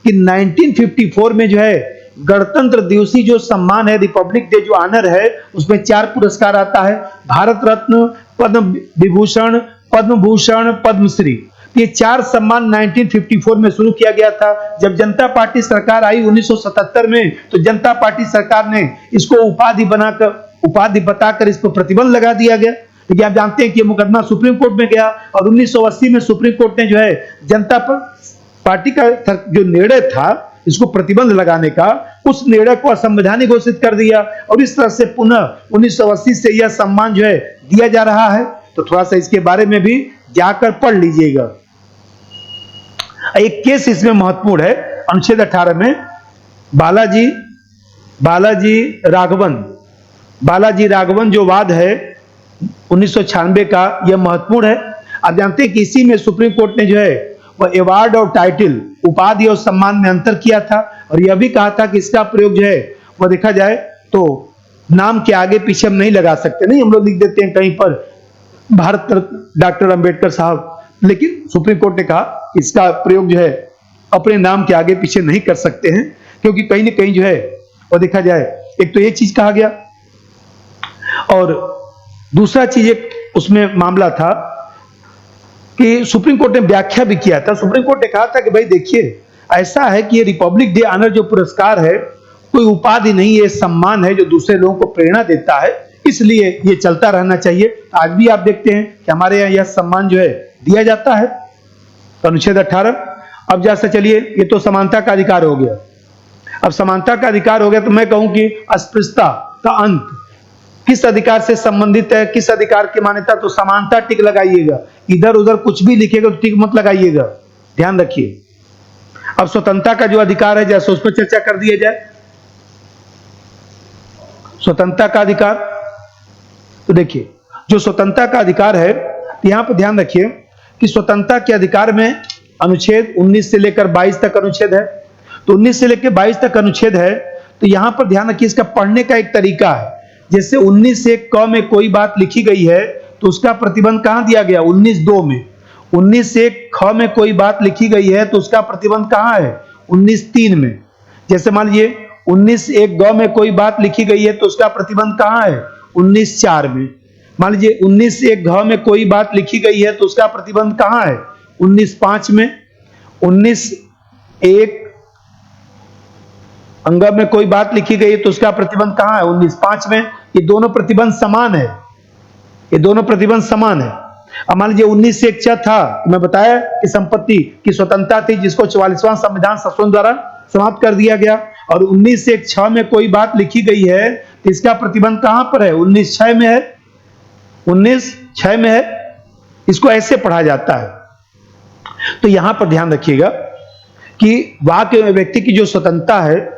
कि 1954 में जो है गणतंत्र दिवसीय जो सम्मान है, रिपब्लिक डे जो ऑनर है, उसमें 4 पुरस्कार आता है, भारत रत्न, पद्म विभूषण, पद्म भूषण, पद्मश्री। ये 4 सम्मान 1954 में शुरू किया गया था। जब जनता पार्टी सरकार आई 1977 में, तो जनता पार्टी सरकार ने इसको उपाधि बताकर इस पर प्रतिबंध लगा दिया गया। लेकिन आप जानते हैं कि ये मुकदमा सुप्रीम कोर्ट में गया और 1980 में सुप्रीम कोर्ट ने जो है जनता पार्टी का जो निर्णय था इसको प्रतिबंध लगाने का, उस निर्णय को असंवैधानिक घोषित कर दिया। और इस तरह से पुनः 1980 से यह सम्मान जो है दिया जा रहा है। तो थोड़ा सा इसके बारे में भी जाकर पढ़ लीजिएगा। एक केस इसमें महत्वपूर्ण है अनुच्छेद 18 में, बालाजी राघवन जो वाद है 1996 का, यह महत्वपूर्ण है। आप जानते हैं कि इसी में सुप्रीम कोर्ट ने जो है वह अवार्ड और टाइटल, उपाधि और सम्मान में अंतर किया था। और यह भी कहा था कि इसका प्रयोग जो है वह देखा जाए तो नाम के आगे पीछे हम नहीं लगा सकते। नहीं, हम लोग लिख देते हैं कहीं पर भारत रत्न डॉक्टर अंबेडकर साहब, लेकिन सुप्रीम कोर्ट ने कहा इसका प्रयोग जो है अपने नाम के आगे पीछे नहीं कर सकते हैं, क्योंकि कहीं ना कहीं जो है वो देखा जाए, एक तो ये चीज कहा गया और दूसरा चीज एक उसमें मामला था कि सुप्रीम कोर्ट ने व्याख्या भी किया था। सुप्रीम कोर्ट ने कहा था कि भाई देखिए, ऐसा है कि ये रिपब्लिक डे ऑनर जो पुरस्कार है कोई उपाधि नहीं, ये सम्मान है जो दूसरे लोगों को प्रेरणा देता है, इसलिए ये चलता रहना चाहिए। आज भी आप देखते हैं कि हमारे यहाँ यह सम्मान जो है दिया जाता है। तो अनुच्छेद 18। अब जैसा चलिए, ये तो समानता का अधिकार हो गया। अब समानता का अधिकार हो गया तो मैं कहूं कि अस्पृश्यता का अंत किस अधिकार से संबंधित है, किस अधिकार की मान्यता, तो समानता टिक लगाइएगा। इधर उधर कुछ भी लिखेगा तो टिक मत लगाइएगा, ध्यान रखिए। अब स्वतंत्रता का जो अधिकार है, जैसे उस पर चर्चा कर दिया जाए। स्वतंत्रता का अधिकार, तो देखिए जो स्वतंत्रता का अधिकार है, यहां पर ध्यान रखिए कि स्वतंत्रता के अधिकार में अनुच्छेद 19 से लेकर 22 तक अनुच्छेद है। तो 19 से लेकर 22 तक अनुच्छेद है, तो यहां पर ध्यान रखिए इसका पढ़ने का एक तरीका है। जैसे 19 से क में कोई बात लिखी गई है तो उसका प्रतिबंध कहां दिया गया, 19(2) में। 19 से ख में कोई बात लिखी गई है तो उसका प्रतिबंध कहां है, 19(3) में। जैसे मान लीजिए 19(1) ग में कोई बात लिखी गई है तो उसका प्रतिबंध कहां है, 19(4) में। मान लीजिए 19(1) घ में कोई बात लिखी गई है तो उसका प्रतिबंध कहां है, 19(5) में। 19(1) अंग में कोई बात लिखी गई है तो उसका प्रतिबंध कहां है, 19(5) में। ये दोनों प्रतिबंध समान है, ये दोनों प्रतिबंध समान है। अब मान लीजिए 19 से 1 छ था, मैं बताया कि संपत्ति की स्वतंत्रता थी जिसको 44वां संविधान संशोधन द्वारा समाप्त कर दिया गया। और 19 से 1 छ में कोई बात लिखी गई है तो इसका प्रतिबंध कहां पर है, 19(6) में है, 19(6) में है। इसको ऐसे पढ़ा जाता है। तो यहां पर ध्यान रखिएगा कि वाक्य में व्यक्ति की जो स्वतंत्रता है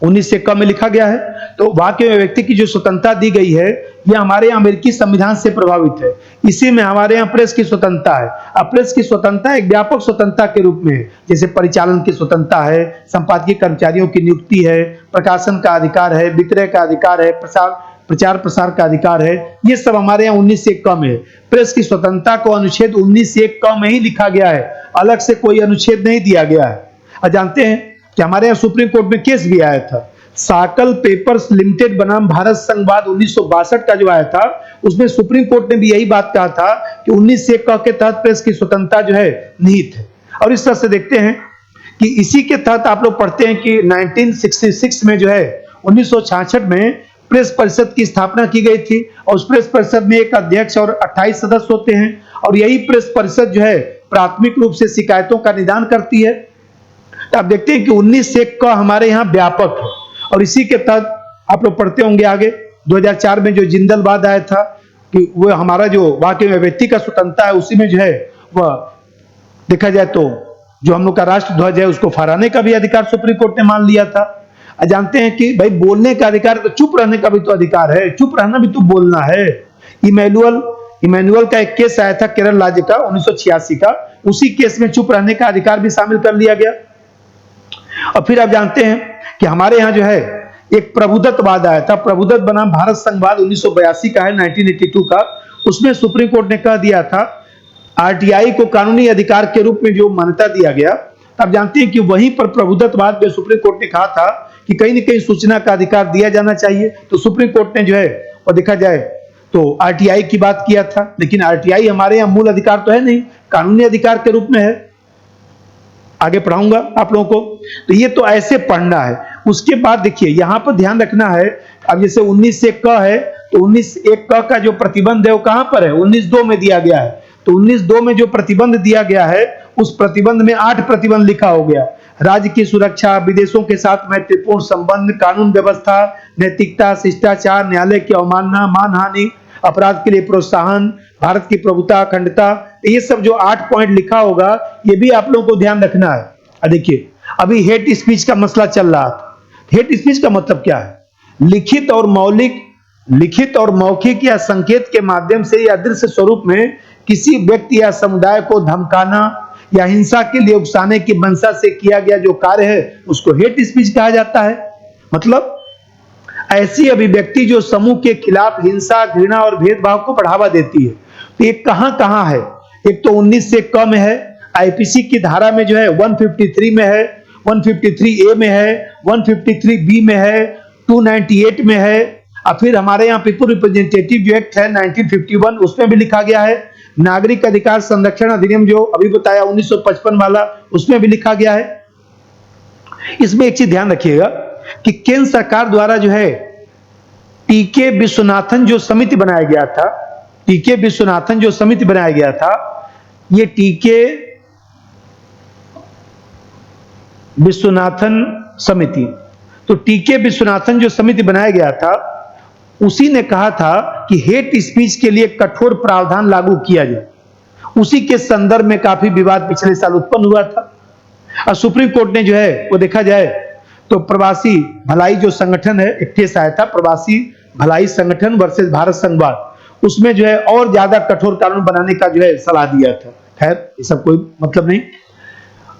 19 से कम में लिखा गया है, तो वाक्य में व्यक्ति की जो स्वतंत्रता दी गई है यह हमारे यहाँ अमेरिकी संविधान से प्रभावित है। इसी में हमारे यहाँ प्रेस की स्वतंत्रता है। अब प्रेस की स्वतंत्रता एक व्यापक स्वतंत्रता के रूप में है, जैसे परिचालन की स्वतंत्रता है, संपादकीय कर्मचारियों की नियुक्ति है, प्रकाशन का अधिकार है, विक्रय का अधिकार है, प्रचार प्रसार का अधिकार है। ये सब हमारे यहाँ 19 से कम है। प्रेस की स्वतंत्रता को अनुच्छेद 19 से कम में ही लिखा गया है, अलग से कोई अनुच्छेद नहीं दिया गया है। और जानते हैं कि हमारे यहाँ सुप्रीम कोर्ट में केस भी आया था साकल पेपर्स लिमिटेड बनाम भारत संघवाद 1962 का जो आया था, उसमें सुप्रीम कोर्ट ने भी यही बात कहा था कि 19 से 1 के तहत प्रेस की स्वतंत्रता जो है निहित है। और इस तरह से देखते हैं कि इसी के तहत आप लोग पढ़ते हैं कि 1966 में जो है 1966 में प्रेस परिषद की स्थापना की गई थी और उस प्रेस परिषद में एक अध्यक्ष और 28 सदस्य होते हैं और यही प्रेस परिषद जो है प्राथमिक रूप से शिकायतों का निदान करती है। तो आप देखते हैं कि 19 से 1 का हमारे यहाँ व्यापक है और इसी के तहत आप लोग पढ़ते होंगे आगे 2004 में जो जिंदलवाद आया था कि वो हमारा जो वाकई में व्यक्ति का स्वतंत्रता है, उसी में जो है वह देखा जाए तो जो हम लोग का राष्ट्र ध्वज है उसको फहराने का भी अधिकार सुप्रीम कोर्ट ने मान लिया था। जानते हैं कि भाई बोलने का अधिकार, तो चुप रहने का भी तो अधिकार है, चुप रहना भी तो बोलना है। इमैनुअल का एक केस आया था केरल राज्य का 1986 का, उसी केस में चुप रहने का अधिकार भी शामिल कर लिया गया। और फिर आप जानते हैं कि हमारे यहाँ जो है एक प्रभुदत्तवाद आया था, प्रभुदत्त बनाम भारत संघवाद 1982 का है, 1982 का। उसमें सुप्रीम कोर्ट ने कह दिया था आरटीआई को कानूनी अधिकार के रूप में जो मान्यता दिया गया। आप जानते हैं कि वहीं पर प्रभुदत्तवाद में सुप्रीम कोर्ट ने कहा था कि कहीं न कहीं सूचना का अधिकार दिया जाना चाहिए, तो सुप्रीम कोर्ट ने जो है और देखा जाए तो आरटीआई की बात किया था, लेकिन आरटीआई हमारे यहाँ मूल अधिकार तो है नहीं, कानूनी अधिकार के रूप में है। आगे पढ़ाऊंगा आप लोगों को, तो ये तो ऐसे पढ़ना है। उसके बाद देखिए यहां पर ध्यान रखना है, अब जैसे 19 से 1 क है तो 19 1 क का जो प्रतिबंध है वो कहां पर है, 19(2) में दिया गया है। तो 19(2) में जो प्रतिबंध दिया गया है उस प्रतिबंध में 8 प्रतिबंध लिखा हो गया। राज्य की सुरक्षा, विदेशों के साथ मैत्रीपूर्ण संबंध, कानून व्यवस्था, नैतिकता, शिष्टाचार, न्यायालय की अवमानना, मानहानि, अपराध के लिए प्रोत्साहन, भारत की प्रभुता, अखंडता, ये सब जो 8 पॉइंट लिखा होगा ये भी आप लोगों को ध्यान रखना है। देखिए अभी हेट स्पीच का मसला चल रहा था। हेट स्पीच का मतलब क्या है, लिखित और मौखिक या संकेत के माध्यम से या दृश्य स्वरूप में किसी व्यक्ति या समुदाय को धमकाना या हिंसा के लिए उकसाने की मंशा से किया गया जो कार्य है उसको हेट स्पीच कहा जाता है। मतलब ऐसी अभिव्यक्ति जो समूह के खिलाफ हिंसा, घृणा और भेदभाव को बढ़ावा देती है। तो ये कहां है, एक तो 19 से 1 में है, आईपीसी की धारा में जो है 153 में है, 153A में है, 153B में है, 298 में है, और फिर हमारे यहाँ पीपुल रिप्रेजेंटेटिव जो एक्ट है 1951 उसमें भी लिखा गया है। नागरिक अधिकार संरक्षण अधिनियम जो अभी बताया 1955 वाला, उसमें भी लिखा गया है। इसमें एक चीज ध्यान रखिएगा कि केंद्र सरकार द्वारा जो है टीके विश्वनाथन जो समिति बनाया गया था, टीके विश्वनाथन जो समिति बनाया गया था, ये टीके विश्वनाथन समिति, तो टीके विश्वनाथन जो समिति बनाया गया था उसी ने कहा था कि हेट स्पीच के लिए कठोर प्रावधान लागू किया जाए। उसी के संदर्भ में काफी विवाद पिछले साल उत्पन्न हुआ था और सुप्रीम कोर्ट ने जो है वो देखा जाए तो प्रवासी भलाई जो संगठन है, एक केस आया था प्रवासी भलाई संगठन वर्सेस भारत संघवाद, उसमें जो है और ज्यादा कठोर कानून बनाने का जो है सलाह दिया था। खैर ये सब कोई मतलब नहीं।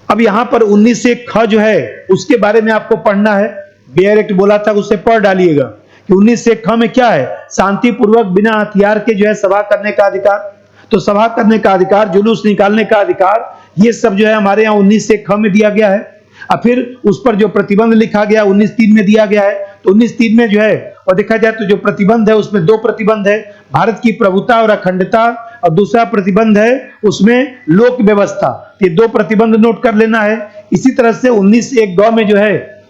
अब यहां पर 19 से 1 जो है उसके बारे में आपको पढ़ना है। बेयर एक्ट बोला था उससे पढ़ डालिएगा कि 19 से 1 में क्या है, शांतिपूर्वक बिना हथियार के जो है सभा करने का अधिकार। तो सभा करने का अधिकार, जुलूस निकालने का अधिकार, ये सब जो है हमारे यहाँ 19 से 1 में दिया गया है। और फिर उस पर जो प्रतिबंध लिखा गया 19(3) में दिया गया है। तो 19(3) में जो है और देखा जाए तो जो प्रतिबंध है उसमें 2 प्रतिबंध है, भारत की प्रभुता और अखंडता, और दूसरा प्रतिबंध है उसमें लोक व्यवस्था। ये 2 प्रतिबंध नोट कर लेना है। इसी तरह से 19 से 1 में जो है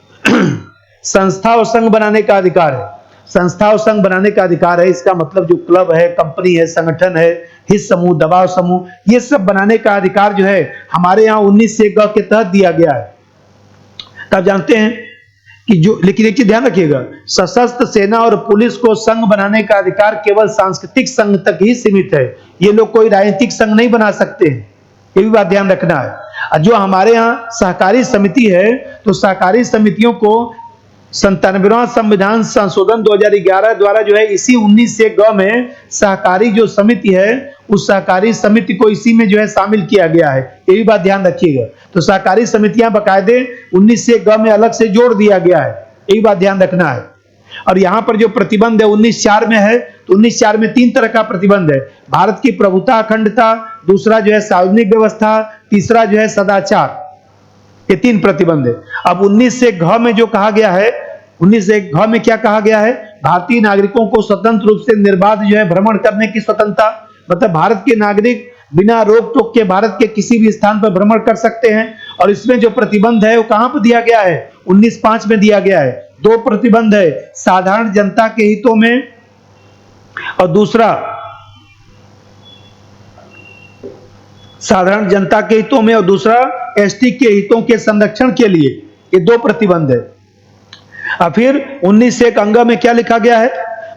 संस्था और संघ बनाने का अधिकार है। संस्था और संघ बनाने का अधिकार है, इसका मतलब जो क्लब है, कंपनी है, संगठन है, हित समूह, दबाव समूह, ये सब बनाने का अधिकार जो है हमारे यहाँ 19 से 1 के तहत दिया गया है। तब जानते हैं कि जो, लेकिन एक चीज ध्यान रखिएगा, सशस्त्र सेना और पुलिस को संघ बनाने का अधिकार केवल सांस्कृतिक संघ तक ही सीमित है। ये लोग कोई राजनीतिक संघ नहीं बना सकते हैं, ये भी बात ध्यान रखना है। जो हमारे यहाँ सहकारी समिति है, तो सहकारी समितियों को 97वां संविधान संशोधन 2011 द्वारा जो है इसी 19 से 1 में सहकारी जो समिति है उस सहकारी समिति को इसी में जो है शामिल किया गया है। ये भी बात ध्यान रखिएगा। तो सहकारी समितियां बकायदे 19 से 1 में अलग से जोड़ दिया गया है, ये भी बात ध्यान रखना है। और यहाँ पर जो प्रतिबंध है 19(4) में है, तो 19(4) में 3 तरह का प्रतिबंध है, भारत की प्रभुता, अखंडता, दूसरा जो है सार्वजनिक व्यवस्था, तीसरा जो है सदाचार, ये 3 प्रतिबंध है। अब 19 से 1 में जो कहा गया है, 19(1) घ में क्या कहा गया है? भारतीय नागरिकों को स्वतंत्र रूप से निर्बाध जो है भ्रमण करने की स्वतंत्रता, मतलब भारत के नागरिक बिना रोक टोक के भारत के किसी भी स्थान पर भ्रमण कर सकते हैं। और इसमें जो प्रतिबंध है वो कहां पर दिया गया है? 19(5) में दिया गया है। दो प्रतिबंध है, साधारण जनता के हितों में और दूसरा साधारण जनता के हितों में और दूसरा एसटी के हितों के संरक्षण के लिए। ये दो प्रतिबंध है। और फिर 19(1) अंग में क्या लिखा गया है?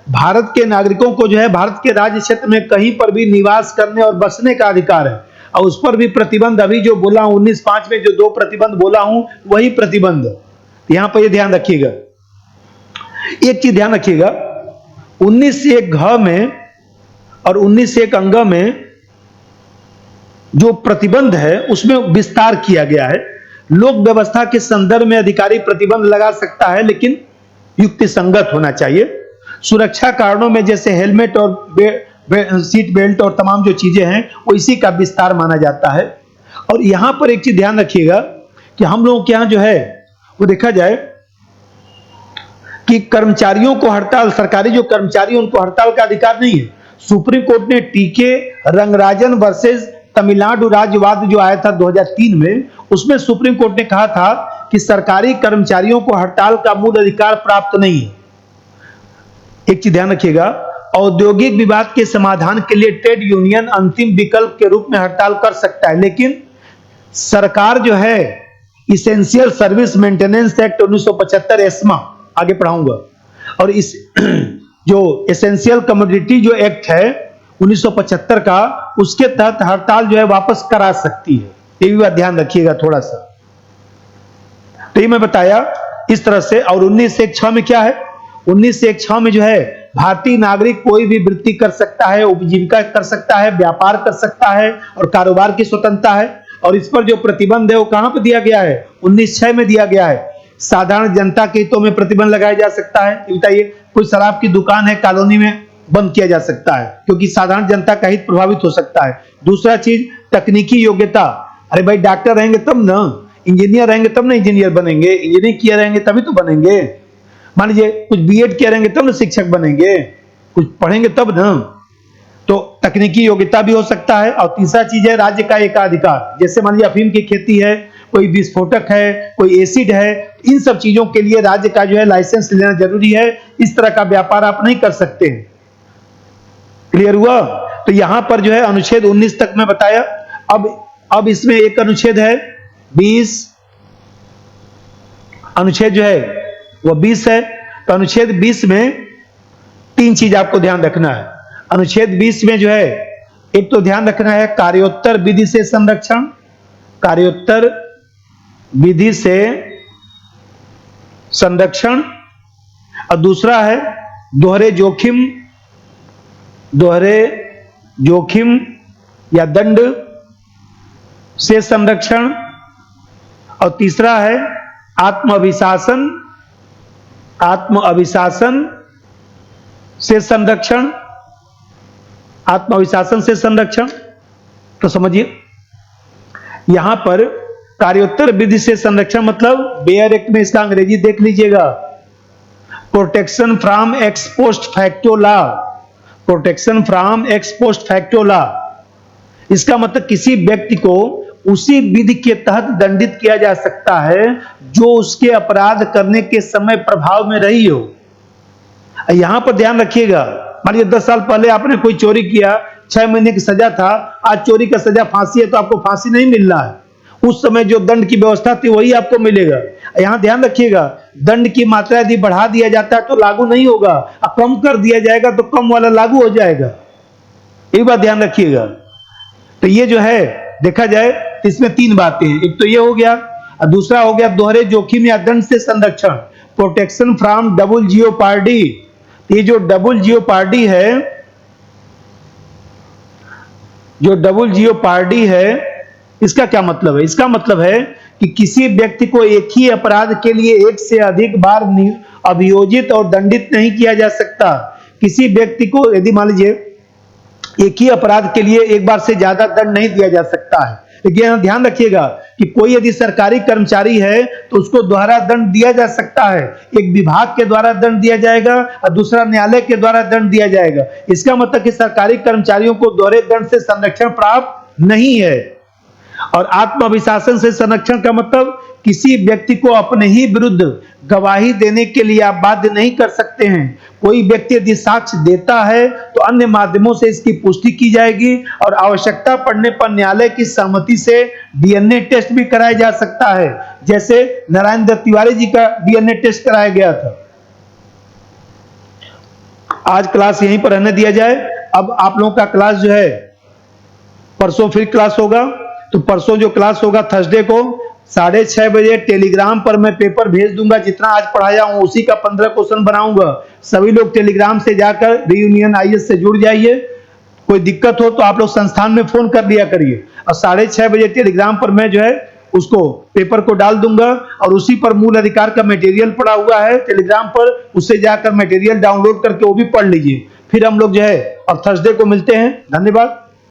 भारत के नागरिकों को जो है भारत के राज्य क्षेत्र में कहीं पर भी निवास करने और बसने का अधिकार है। और उस पर भी प्रतिबंध अभी जो बोला हूं 19(5) में जो दो प्रतिबंध बोला हूं वही प्रतिबंध। यहां पर ये ध्यान रखिएगा, एक चीज ध्यान रखिएगा, 19(1) घ में और 19(1) अंग में जो प्रतिबंध है उसमें विस्तार किया गया है। लोक व्यवस्था के संदर्भ में अधिकारी प्रतिबंध लगा सकता है, लेकिन युक्ति संगत होना चाहिए। सुरक्षा कारणों में जैसे हेलमेट और सीट बेल्ट और तमाम जो चीजें हैं वो इसी का विस्तार माना जाता है। और यहां पर एक चीज ध्यान रखिएगा कि हम लोगों के यहां जो है वो देखा जाए कि कर्मचारियों को हड़ताल, सरकारी जो कर्मचारी उनको हड़ताल का अधिकार नहीं है। सुप्रीम कोर्ट ने टीके रंगराजन वर्सेस तमिलनाडु राज्यवाद जो आया था 2003 में, उसमें सुप्रीम कोर्ट ने कहा था कि सरकारी कर्मचारियों को हड़ताल का मूल अधिकार प्राप्त नहीं है। एक चीज ध्यान रखिएगा, औद्योगिक विवाद के समाधान के लिए ट्रेड यूनियन अंतिम विकल्प के रूप में हड़ताल कर सकता है, लेकिन सरकार जो है essential service maintenance act 1975 ESMA, आगे पढ़ाऊंगा, और इस जो एसेंशियल कमोडिटी जो एक्ट है 1975 का, उसके तहत हड़ताल जो है वापस करा सकती है। ये भी बात ध्यान रखिएगा थोड़ा सा। तो ये मैं बताया इस तरह से। और 19(1) में क्या है? 19(1) में जो है भारतीय नागरिक कोई भी वृत्ति कर सकता है, उपजीविका कर सकता है, व्यापार कर सकता है और कारोबार की स्वतंत्रता है। और इस पर जो प्रतिबंध है वो कहां पर दिया गया है? 19(6) में दिया गया है। साधारण जनता के हितों में प्रतिबंध लगाया जा सकता है। बताइए, कोई शराब की दुकान है कॉलोनी में, बंद किया जा सकता है क्योंकि साधारण जनता का हित प्रभावित हो सकता है। दूसरा चीज, तकनीकी योग्यता। अरे भाई, डॉक्टर रहेंगे तब ना, इंजीनियर रहेंगे तब ना इंजीनियर बनेंगे, इंजीनियरिंग किए रहेंगे तभी तो बनेंगे। मान लीजिए कुछ बीएड किए रहेंगे तब ना शिक्षक बनेंगे, कुछ पढ़ेंगे तब ना। तो तकनीकी योग्यता भी हो सकता है। और तीसरा चीज है राज्य का एकाधिकार। जैसे मान लीजिए अफीम की खेती है, कोई विस्फोटक है, कोई एसिड है, इन सब चीजों के लिए राज्य का जो है लाइसेंस लेना जरूरी है। इस तरह का व्यापार आप नहीं कर सकते हैं। क्लियर हुआ? तो यहां पर जो है अनुच्छेद 19 तक मैं बताया। अब इसमें एक अनुच्छेद है 20, अनुच्छेद जो है वो 20 है। तो अनुच्छेद 20 में तीन चीज आपको ध्यान रखना है। अनुच्छेद 20 में जो है एक तो ध्यान रखना है कार्योत्तर विधि से संरक्षण, कार्योत्तर विधि से संरक्षण, और दूसरा है दोहरे जोखिम या दंड से संरक्षण, और तीसरा है आत्म अभिशासन से संरक्षण, आत्मविशासन से संरक्षण। तो समझिए यहां पर कार्योत्तर विधि से संरक्षण मतलब बेयर एक्ट में इसका अंग्रेजी देख लीजिएगा, protection from x post facto law, protection from x post facto law. इसका मतलब किसी व्यक्ति को उसी विधि के तहत दंडित किया जा सकता है जो उसके अपराध करने के समय प्रभाव में रही हो। यहां पर ध्यान रखिएगा, मान लीजिए 10 साल पहले आपने कोई चोरी किया, 6 महीने की सजा था, आज चोरी का सजा फांसी है, तो आपको फांसी नहीं मिल रहा है। उस समय जो दंड की व्यवस्था थी वही आपको मिलेगा। यहां ध्यान रखिएगा, दंड की मात्रा यदि बढ़ा दिया जाता है तो लागू नहीं होगा, और कम कर दिया जाएगा तो कम वाला लागू हो जाएगा। ये बात ध्यान रखिएगा। तो ये जो है देखा जाए तो इसमें तीन बातें हैं। एक तो ये हो गया, और दूसरा हो गया दोहरे जोखिम या दंड से संरक्षण, प्रोटेक्शन फ्रॉम डबल जियोपार्डी। ये जो डबल जियोपार्डी है, जो डबल जियोपार्डी है, इसका क्या मतलब है? इसका मतलब है कि किसी व्यक्ति को एक ही अपराध के लिए एक से अधिक बार अभियोजित और दंडित नहीं किया जा सकता। किसी व्यक्ति को यदि मान लीजिए एक ही अपराध के लिए एक बार से ज्यादा दंड नहीं दिया जा सकता है, लेकिन यहाँ ध्यान रखिएगा कि कोई यदि सरकारी कर्मचारी है तो उसको दोहरा दंड दिया जा सकता है। एक विभाग के द्वारा दंड दिया जाएगा और दूसरा न्यायालय के द्वारा दंड दिया जाएगा। इसका मतलब कि सरकारी कर्मचारियों को दोहरे दंड से संरक्षण प्राप्त नहीं है। और आत्माभिशासन से संरक्षण का मतलब किसी व्यक्ति को अपने ही विरुद्ध गवाही देने के लिए आप बाध्य नहीं कर सकते हैं। कोई व्यक्ति यदि साक्ष्य देता है तो अन्य माध्यमों से इसकी पुष्टि की जाएगी और आवश्यकता पड़ने पर न्यायालय की सहमति से डीएनए टेस्ट भी कराया जा सकता है, जैसे नारायण दत्त तिवारी जी का डीएनए टेस्ट कराया गया था। आज क्लास यहीं पर रहने दिया जाए। अब आप लोगों का क्लास जो है परसों फिर क्लास होगा। तो परसों जो क्लास होगा थर्सडे को 6:30 बजे टेलीग्राम पर मैं पेपर भेज दूंगा। जितना आज पढ़ाया हूं उसी का 15 क्वेश्चन बनाऊंगा। सभी लोग टेलीग्राम से जाकर रीयूनियन आईएएस से जुड़ जाइए। कोई दिक्कत हो तो आप लोग संस्थान में फोन कर दिया करिए और 6:30 बजे टेलीग्राम पर मैं जो है उसको पेपर को डाल दूंगा और उसी पर मूल अधिकार का मटेरियल पड़ा हुआ है टेलीग्राम पर, उससे जाकर मटेरियल डाउनलोड करके वो भी पढ़ लीजिए। फिर हम लोग जो है और थर्सडे को मिलते हैं। धन्यवाद।